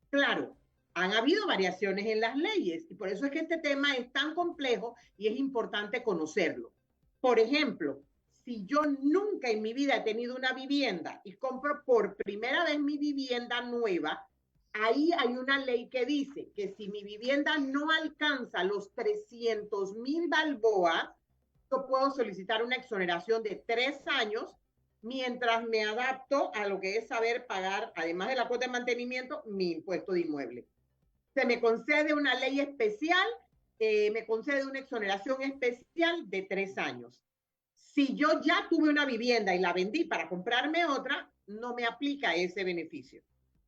Claro, han habido variaciones en las leyes y por eso es que este tema es tan complejo y es importante conocerlo. Por ejemplo, si yo nunca en mi vida he tenido una vivienda y compro por primera vez mi vivienda nueva, ahí hay una ley que dice que si mi vivienda no alcanza los 300,000 balboas, yo puedo solicitar una exoneración de 3 años mientras me adapto a lo que es saber pagar, además de la cuota de mantenimiento, mi impuesto de inmueble. Se me concede una ley especial, me concede una exoneración especial de 3 años. Si yo ya tuve una vivienda y la vendí para comprarme otra, no me aplica ese beneficio.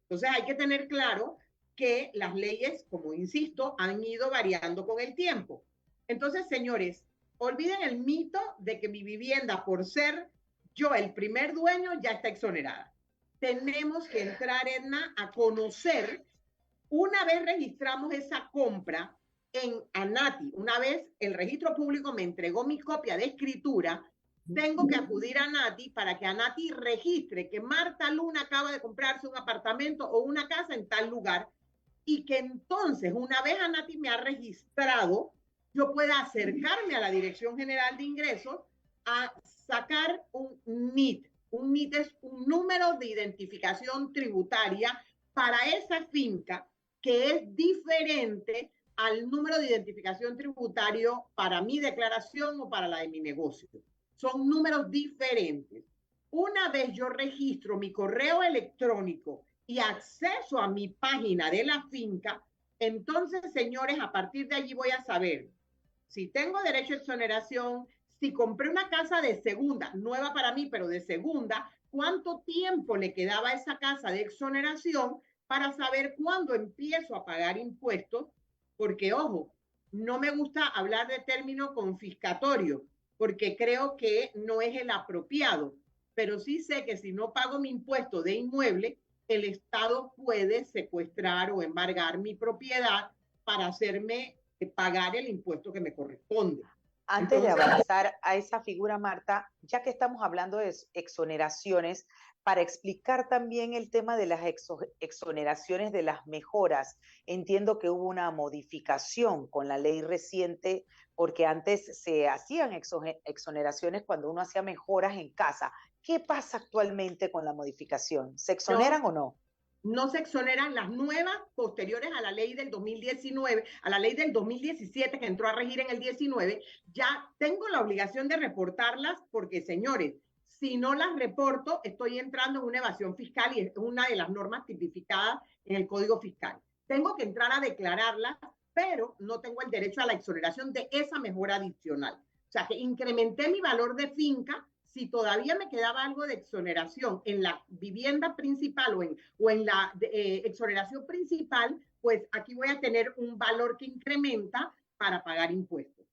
Entonces hay que tener claro que las leyes, como insisto, han ido variando con el tiempo. Entonces, señores, olviden el mito de que mi vivienda, por ser yo el primer dueño, ya está exonerada. Tenemos que entrar, Edna, a conocer, una vez registramos esa compra en ANATI, una vez el registro público me entregó mi copia de escritura, tengo que acudir a ANATI para que ANATI registre que Marta Luna acaba de comprarse un apartamento o una casa en tal lugar y que entonces, una vez ANATI me ha registrado, yo pueda acercarme a la Dirección General de Ingresos a sacar un NIT. Un NIT es un número de identificación tributaria para esa finca que es diferente al número de identificación tributario para mi declaración o para la de mi negocio. Son números diferentes. Una vez yo registro mi correo electrónico y acceso a mi página de la finca, entonces, señores, a partir de allí voy a saber si tengo derecho a exoneración, si compré una casa de segunda, nueva para mí, pero de segunda, cuánto tiempo le quedaba a esa casa de exoneración para saber cuándo empiezo a pagar impuestos, porque, ojo, no me gusta hablar de término confiscatorio, porque creo que no es el apropiado, pero sí sé que si no pago mi impuesto de inmueble, el Estado puede secuestrar o embargar mi propiedad para hacerme pagar el impuesto que me corresponde. Antes de avanzar a esa figura, Marta, ya que estamos hablando de exoneraciones, para explicar también el tema de las exoneraciones de las mejoras, entiendo que hubo una modificación con la ley reciente, porque antes se hacían exoneraciones cuando uno hacía mejoras en casa. ¿Qué pasa actualmente con la modificación? ¿Se exoneran o no? No se exoneran las nuevas posteriores a la ley del 2019, a la ley del 2017 que entró a regir en el 19, ya tengo la obligación de reportarlas porque, señores, si no las reporto, estoy entrando en una evasión fiscal y es una de las normas tipificadas en el Código Fiscal. Tengo que entrar a declararlas pero no tengo el derecho a la exoneración de esa mejora adicional. O sea, que incrementé mi valor de finca. Si todavía me quedaba algo de exoneración en la vivienda principal o en la exoneración principal, pues aquí voy a tener un valor que incrementa para pagar impuestos.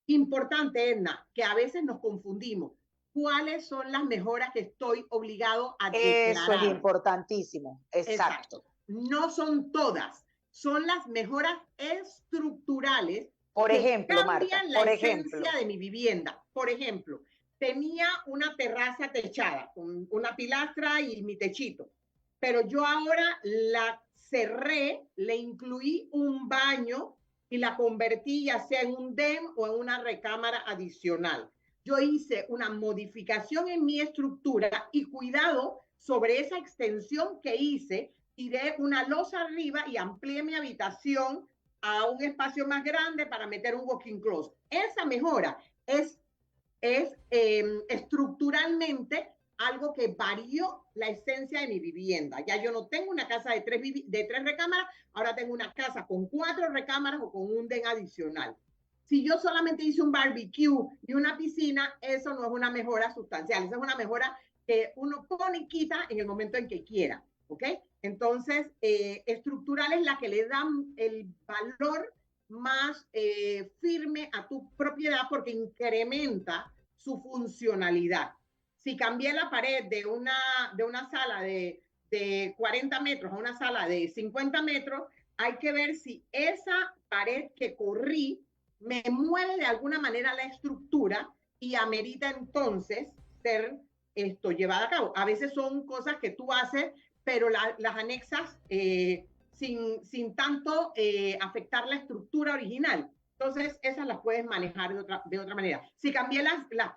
Importante, Edna, que a veces nos confundimos. ¿Cuáles son las mejoras que estoy obligado a Eso es declarar? importantísimo, exacto. No son todas, son las mejoras estructurales Por que ejemplo, Marta, cambian la por esencia ejemplo. de mi vivienda. Por ejemplo, tenía una terraza techada, una pilastra y mi techito, pero yo ahora la cerré, le incluí un baño y la convertí ya sea en un DEM o en una recámara adicional. Yo hice una modificación en mi estructura y cuidado sobre esa extensión que hice, tiré una losa arriba y amplié mi habitación a un espacio más grande para meter un walk-in closet. Esa mejora es estructuralmente algo que varió la esencia de mi vivienda. Ya yo no tengo una casa de tres recámaras, ahora tengo una casa con 4 recámaras o con un den adicional. Si yo solamente hice un barbecue y una piscina, eso no es una mejora sustancial, esa es una mejora que uno pone y quita en el momento en que quiera, ¿ok? Entonces, estructural es la que le dan el valor más firme a tu propiedad porque incrementa su funcionalidad. Si cambié la pared de una sala de 40 metros a una sala de 50 metros, hay que ver si esa pared que corrí me mueve de alguna manera la estructura y amerita entonces ser llevada a cabo. A veces son cosas que tú haces, pero las anexas sin tanto afectar la estructura original. Entonces, esas las puedes manejar de otra manera. Si cambié las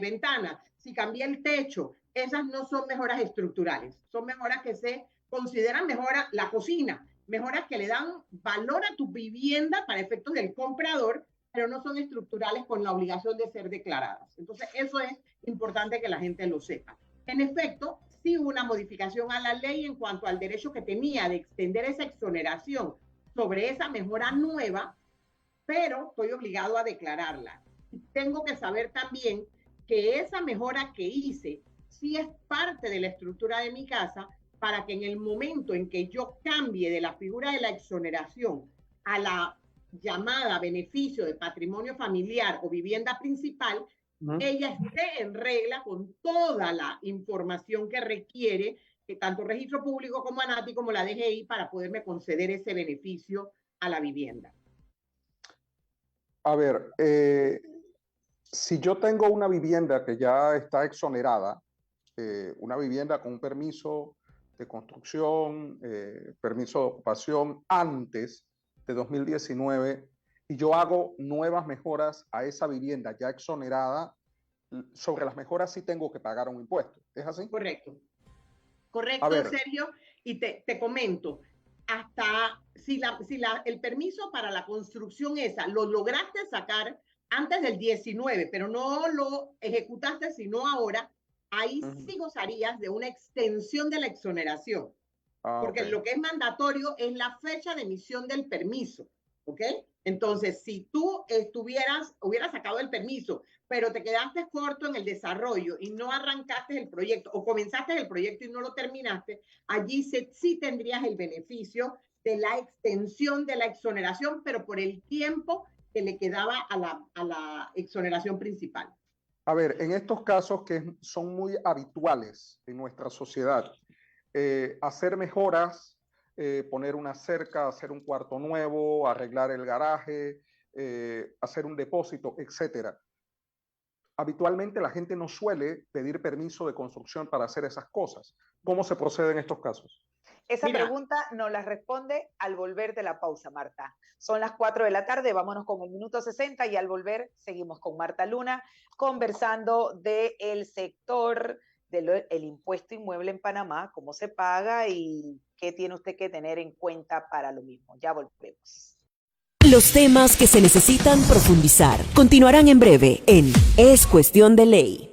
ventanas, si cambié el techo, esas no son mejoras estructurales, son mejoras que se consideran mejoras, la cocina, mejoras que le dan valor a tu vivienda para efectos del comprador, pero no son estructurales con la obligación de ser declaradas. Entonces, eso es importante que la gente lo sepa. En efecto, sí hubo una modificación a la ley en cuanto al derecho que tenía de extender esa exoneración sobre esa mejora nueva, pero estoy obligado a declararla. Tengo que saber también que esa mejora que hice sí es parte de la estructura de mi casa para que en el momento en que yo cambie de la figura de la exoneración a la llamada beneficio de patrimonio familiar o vivienda principal, ella esté en regla con toda la información que requiere, que tanto registro público como ANATI como la DGI, para poderme conceder ese beneficio a la vivienda. A ver, si yo tengo una vivienda que ya está exonerada, una vivienda con un permiso de construcción, permiso de ocupación antes de 2019, y yo hago nuevas mejoras a esa vivienda ya exonerada, sobre las mejoras sí tengo que pagar un impuesto. ¿Es así? Correcto. A Correcto, ver, Sergio. Y te comento, hasta el permiso para la construcción esa lo lograste sacar antes del 19, pero no lo ejecutaste sino ahora, ahí sí gozarías de una extensión de la exoneración. Porque okay. lo que es mandatorio es la fecha de emisión del permiso, ¿ok? Entonces, si tú hubieras sacado el permiso, pero te quedaste corto en el desarrollo y no arrancaste el proyecto o comenzaste el proyecto y no lo terminaste, allí sí tendrías el beneficio de la extensión de la exoneración, pero por el tiempo que le quedaba a la exoneración principal. A ver, en estos casos que son muy habituales en nuestra sociedad, hacer mejoras, poner una cerca, hacer un cuarto nuevo, arreglar el garaje, hacer un depósito, etcétera. Habitualmente la gente no suele pedir permiso de construcción para hacer esas cosas. ¿Cómo se procede en estos casos? Esa pregunta nos la responde al volver de la pausa, Marta. Son las 4 de la tarde, vámonos con el minuto 60 y al volver seguimos con Marta Luna conversando del sector del impuesto inmueble en Panamá, cómo se paga y qué tiene usted que tener en cuenta para lo mismo. Ya volvemos. Los temas que se necesitan profundizar continuarán en breve en Es Cuestión de Ley.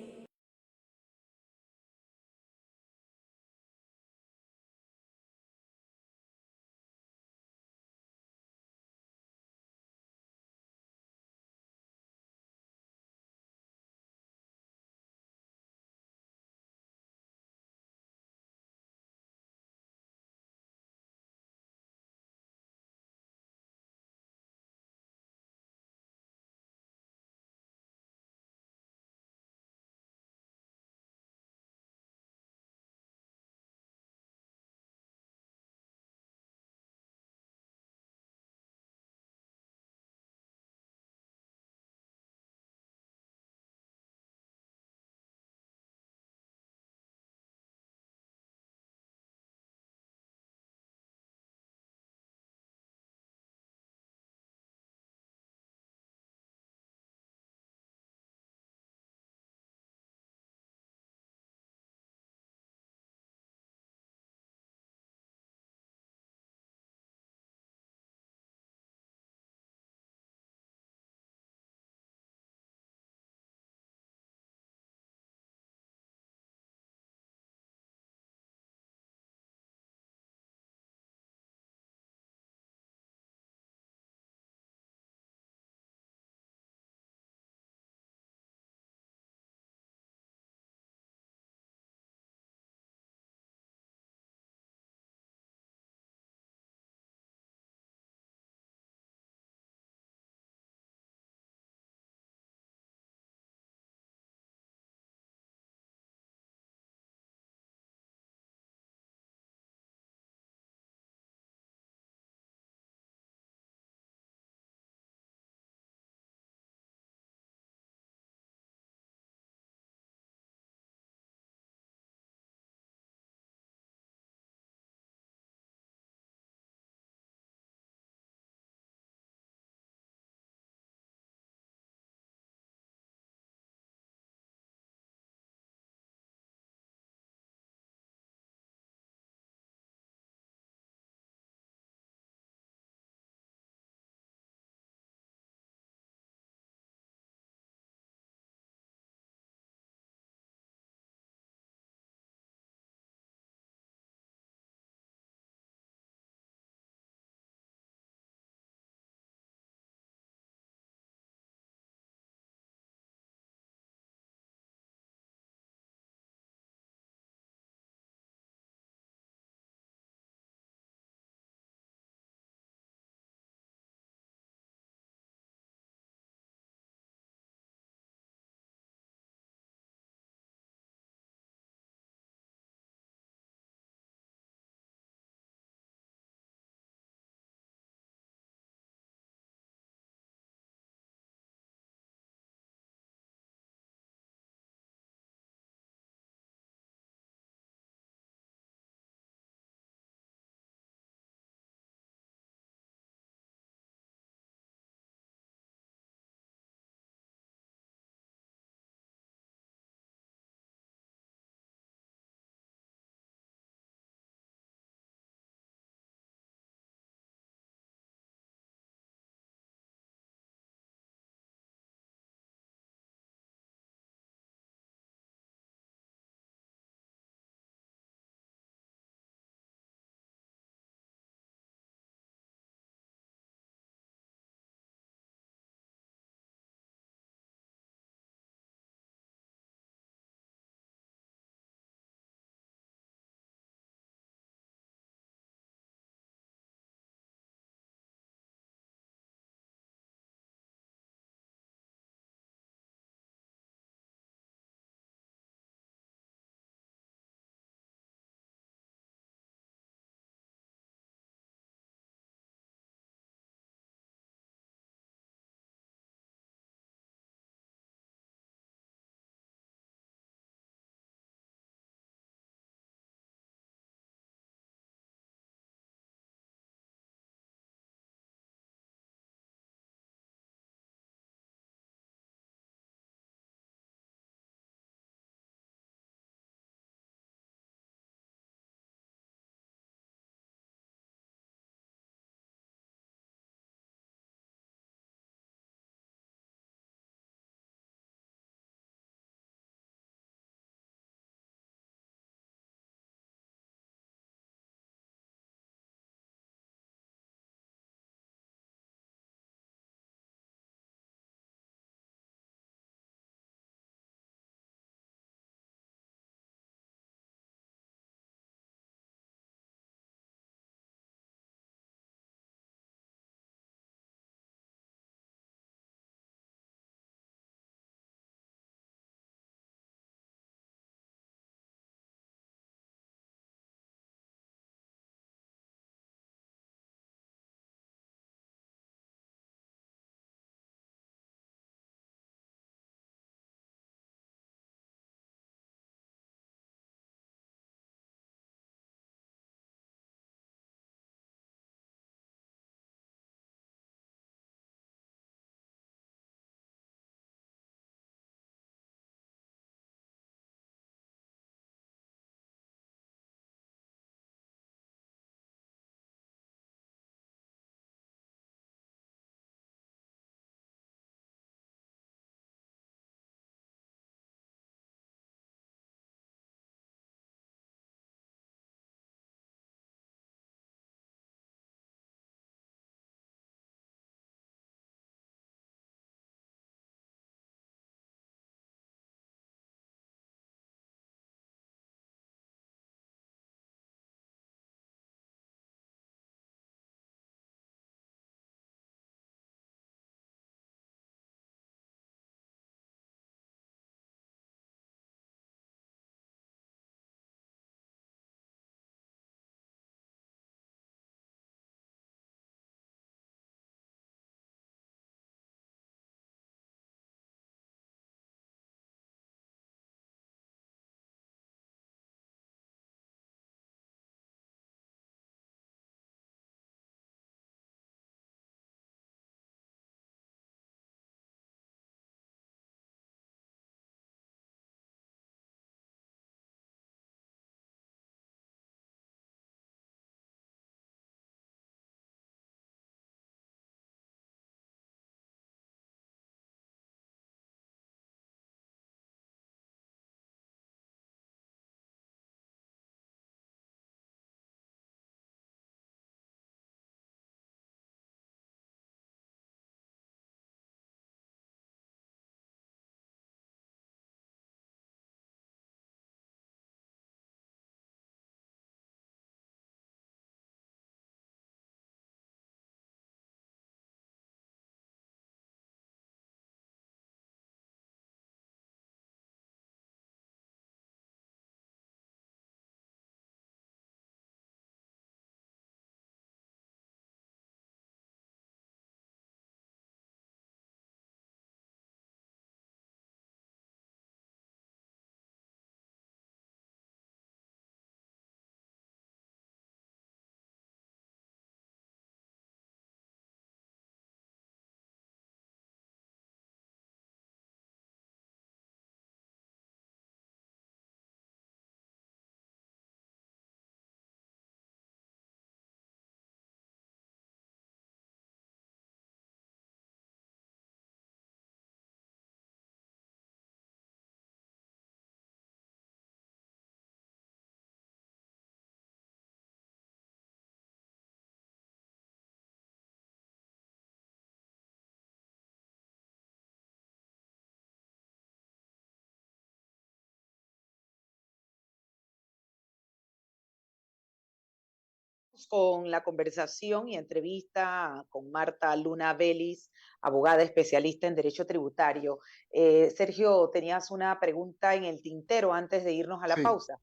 Con la conversación y entrevista con Marta Luna Vélez, abogada especialista en Derecho Tributario. Sergio, tenías una pregunta en el tintero antes de irnos a la pausa.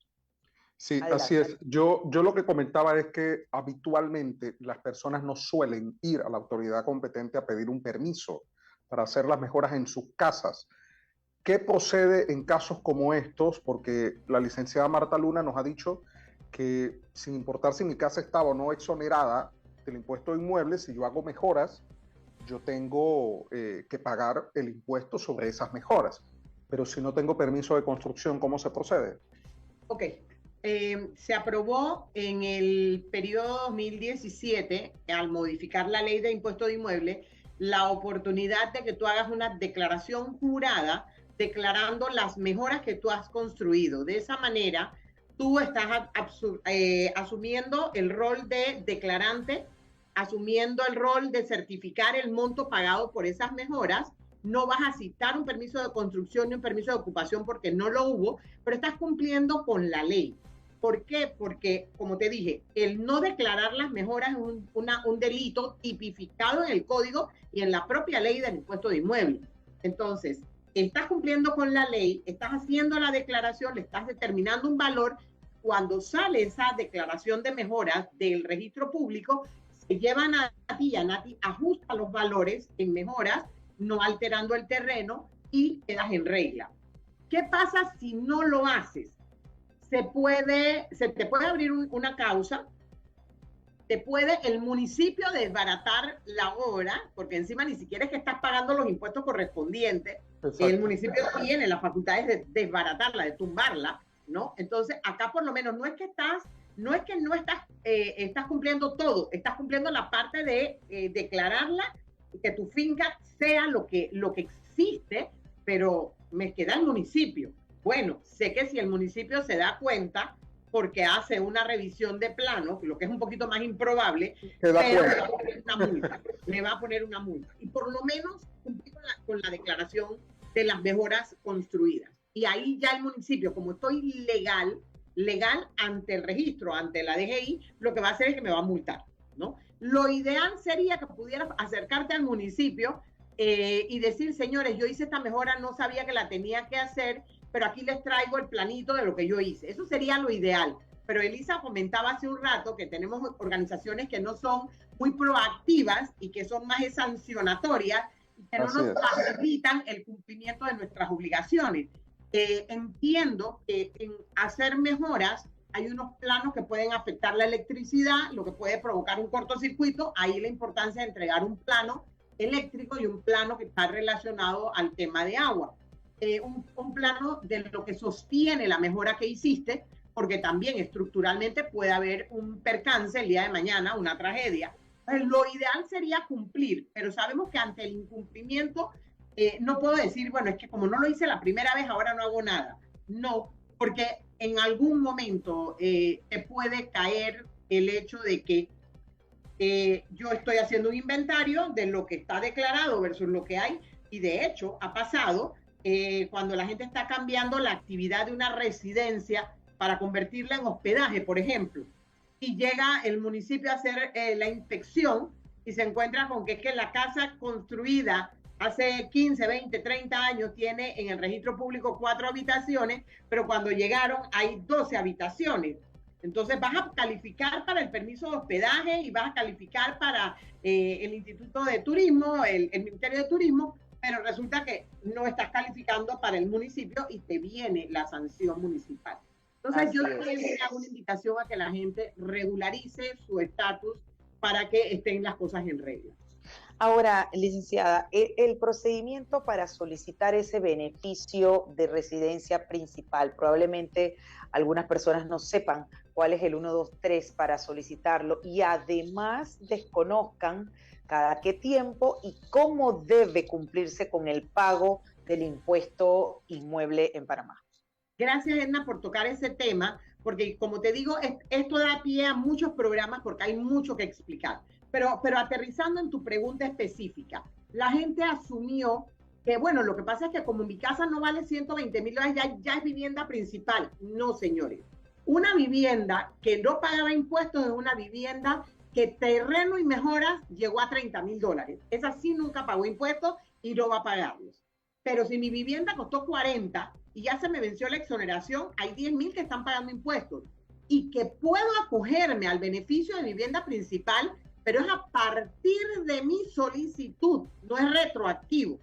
Sí, Adelante. así es. Yo lo que comentaba es que habitualmente las personas no suelen ir a la autoridad competente a pedir un permiso para hacer las mejoras en sus casas. ¿Qué procede en casos como estos? Porque la licenciada Marta Luna nos ha dicho que sin importar si mi casa estaba o no exonerada del impuesto de inmuebles, si yo hago mejoras, yo tengo que pagar el impuesto sobre esas mejoras. Pero si no tengo permiso de construcción, ¿cómo se procede? Ok. Se aprobó en el periodo 2017, al modificar la ley de impuesto de inmuebles, la oportunidad de que tú hagas una declaración jurada declarando las mejoras que tú has construido. De esa manera, tú estás asumiendo el rol de declarante, asumiendo el rol de certificar el monto pagado por esas mejoras. No vas a citar un permiso de construcción ni un permiso de ocupación porque no lo hubo, pero estás cumpliendo con la ley. ¿Por qué? Porque, como te dije, el no declarar las mejoras es un delito tipificado en el código y en la propia ley del impuesto de inmuebles. Entonces, estás cumpliendo con la ley, estás haciendo la declaración, le estás determinando un valor. Cuando sale esa declaración de mejoras del registro público, se llevan a ti, a Nati ajusta los valores en mejoras, no alterando el terreno y quedas en regla. ¿Qué pasa si no lo haces? Se te puede abrir una causa, el municipio desbaratar la obra, porque encima ni siquiera es que estás pagando los impuestos correspondientes. Exacto. El municipio tiene las facultades de desbaratarla, de tumbarla, ¿no? Entonces, acá por lo menos no es que no estás cumpliendo todo, estás cumpliendo la parte de declararla, que tu finca sea lo que existe, pero me queda el municipio. Bueno, sé que si el municipio se da cuenta, porque hace una revisión de plano, lo que es un poquito más improbable, le va a poner una multa. Y por lo menos cumplir con la declaración de las mejoras construidas. Y ahí ya el municipio, como estoy legal ante el registro, ante la DGI, lo que va a hacer es que me va a multar, ¿no? Lo ideal sería que pudieras acercarte al municipio y decir, señores, yo hice esta mejora, no sabía que la tenía que hacer, pero aquí les traigo el planito de lo que yo hice. Eso sería lo ideal. Pero Elisa comentaba hace un rato que tenemos organizaciones que no son muy proactivas y que son más sancionatorias y que no nos facilitan el cumplimiento de nuestras obligaciones. Entiendo que en hacer mejoras hay unos planos que pueden afectar la electricidad, lo que puede provocar un cortocircuito. Ahí la importancia de entregar un plano eléctrico y un plano que está relacionado al tema de agua. Un plano de lo que sostiene la mejora que hiciste, porque también estructuralmente puede haber un percance el día de mañana, una tragedia. Lo ideal sería cumplir, pero sabemos que ante el incumplimiento no puedo decir, bueno, es que como no lo hice la primera vez, ahora no hago nada. No, porque en algún momento te puede caer el hecho de que yo estoy haciendo un inventario de lo que está declarado versus lo que hay, y de hecho ha pasado cuando la gente está cambiando la actividad de una residencia para convertirla en hospedaje, por ejemplo, y llega el municipio a hacer la inspección y se encuentra con que es que la casa construida hace 15, 20, 30 años tiene en el registro público 4 habitaciones, pero cuando llegaron hay 12 habitaciones. Entonces vas a calificar para el permiso de hospedaje y vas a calificar para el Instituto de Turismo, el Ministerio de Turismo, pero resulta que no estás calificando para el municipio y te viene la sanción municipal. Entonces yo le hago una invitación a que la gente regularice su estatus para que estén las cosas en regla. Ahora, licenciada, el procedimiento para solicitar ese beneficio de residencia principal, probablemente algunas personas no sepan cuál es el 123 para solicitarlo y además desconozcan cada qué tiempo y cómo debe cumplirse con el pago del impuesto inmueble en Panamá. Gracias, Edna, por tocar ese tema, porque como te digo, esto da pie a muchos programas porque hay mucho que explicar. Pero aterrizando en tu pregunta específica, la gente asumió que, bueno, lo que pasa es que como mi casa no vale $120,000, ya es vivienda principal. No, señores. Una vivienda que no pagaba impuestos es una vivienda que terreno y mejoras llegó a $30,000. Esa sí nunca pagó impuestos y no va a pagarlos. Pero si mi vivienda costó 40 y ya se me venció la exoneración, hay 10,000 que están pagando impuestos y que puedo acogerme al beneficio de vivienda principal, pero es a partir de mi solicitud, no es retroactivo.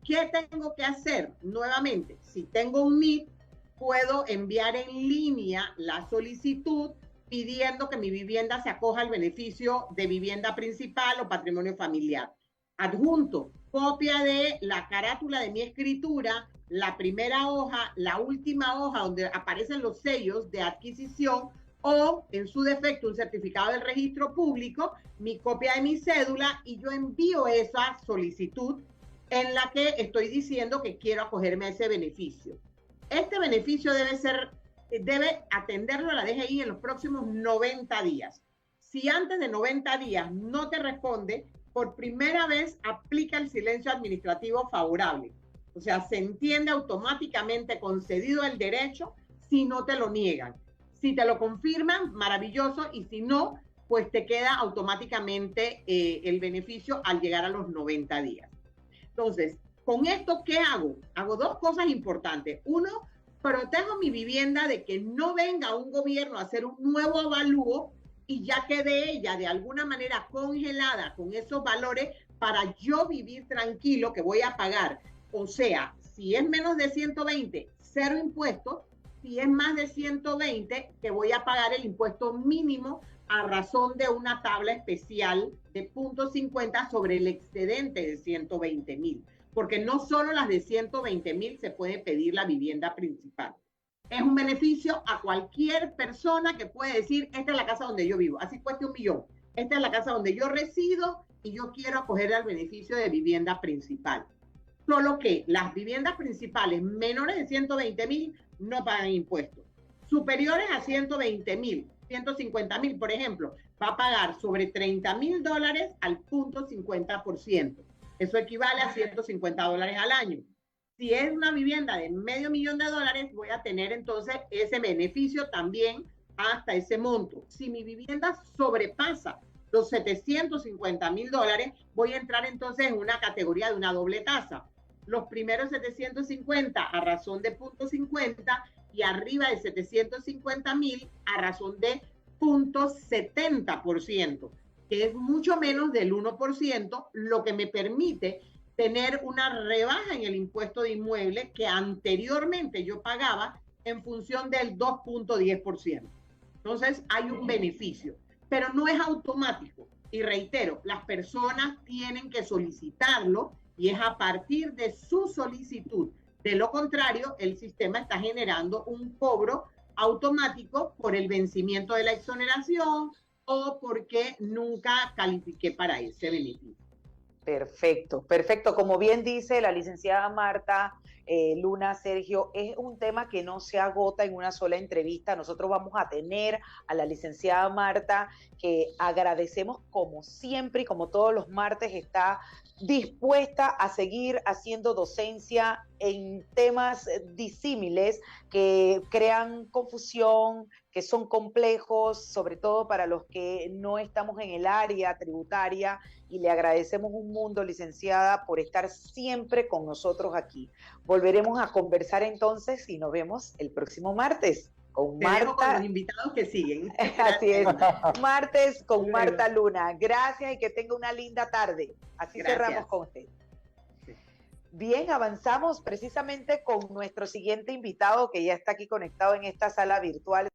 ¿Qué tengo que hacer? Nuevamente, si tengo un NIT, puedo enviar en línea la solicitud pidiendo que mi vivienda se acoja al beneficio de vivienda principal o patrimonio familiar. Adjunto, copia de la carátula de mi escritura, la primera hoja, la última hoja donde aparecen los sellos de adquisición o, en su defecto, un certificado del registro público, mi copia de mi cédula y yo envío esa solicitud en la que estoy diciendo que quiero acogerme a ese beneficio. Este beneficio debe atenderlo a la DGI en los próximos 90 días. Si antes de 90 días no te responde, por primera vez aplica el silencio administrativo favorable. O sea, se entiende automáticamente concedido el derecho si no te lo niegan. Si te lo confirman, maravilloso, y si no, pues te queda automáticamente el beneficio al llegar a los 90 días. Entonces, con esto, ¿qué hago? Hago dos cosas importantes. Uno, protejo mi vivienda de que no venga un gobierno a hacer un nuevo avalúo y ya quede ella de alguna manera congelada con esos valores para yo vivir tranquilo que voy a pagar. O sea, si es menos de 120, cero impuestos. Si es más de 120, que voy a pagar el impuesto mínimo a razón de una tabla especial de 0.50 sobre el excedente de 120,000. Porque no solo las de 120,000 se puede pedir la vivienda principal. Es un beneficio a cualquier persona que puede decir, esta es la casa donde yo vivo, así cueste 1,000,000. Esta es la casa donde yo resido y yo quiero acoger al beneficio de vivienda principal. Solo que las viviendas principales menores de 120,000 no pagan impuestos. Superiores a 120,000, 150,000, por ejemplo, va a pagar sobre $30,000 al 0.50%. Eso equivale a $150 al año. Si es una vivienda de $500,000, voy a tener entonces ese beneficio también hasta ese monto. Si mi vivienda sobrepasa los $750,000, voy a entrar entonces en una categoría de una doble tasa. Los primeros 750 a razón de 0.50 y arriba de 750,000 a razón de 0.70%, que es mucho menos del 1%, lo que me permite tener una rebaja en el impuesto de inmueble que anteriormente yo pagaba en función del 2.10%. Entonces hay un beneficio, pero no es automático. Y reitero, las personas tienen que solicitarlo y es a partir de su solicitud. De lo contrario, el sistema está generando un cobro automático por el vencimiento de la exoneración o porque nunca califiqué para ese beneficio. Perfecto, perfecto. Como bien dice la licenciada Marta, Luna, Sergio, es un tema que no se agota en una sola entrevista. Nosotros vamos a tener a la licenciada Marta, que agradecemos como siempre y como todos los martes está dispuesta a seguir haciendo docencia en temas disímiles que crean confusión, que son complejos, sobre todo para los que no estamos en el área tributaria, y le agradecemos un mundo, licenciada, por estar siempre con nosotros aquí. Volveremos a conversar entonces y nos vemos el próximo martes. Con Marta, con los invitados que siguen. Así es, martes con Marta Luna. Gracias y que tenga una linda tarde. Así cerramos con usted. Bien, avanzamos precisamente con nuestro siguiente invitado que ya está aquí conectado en esta sala virtual.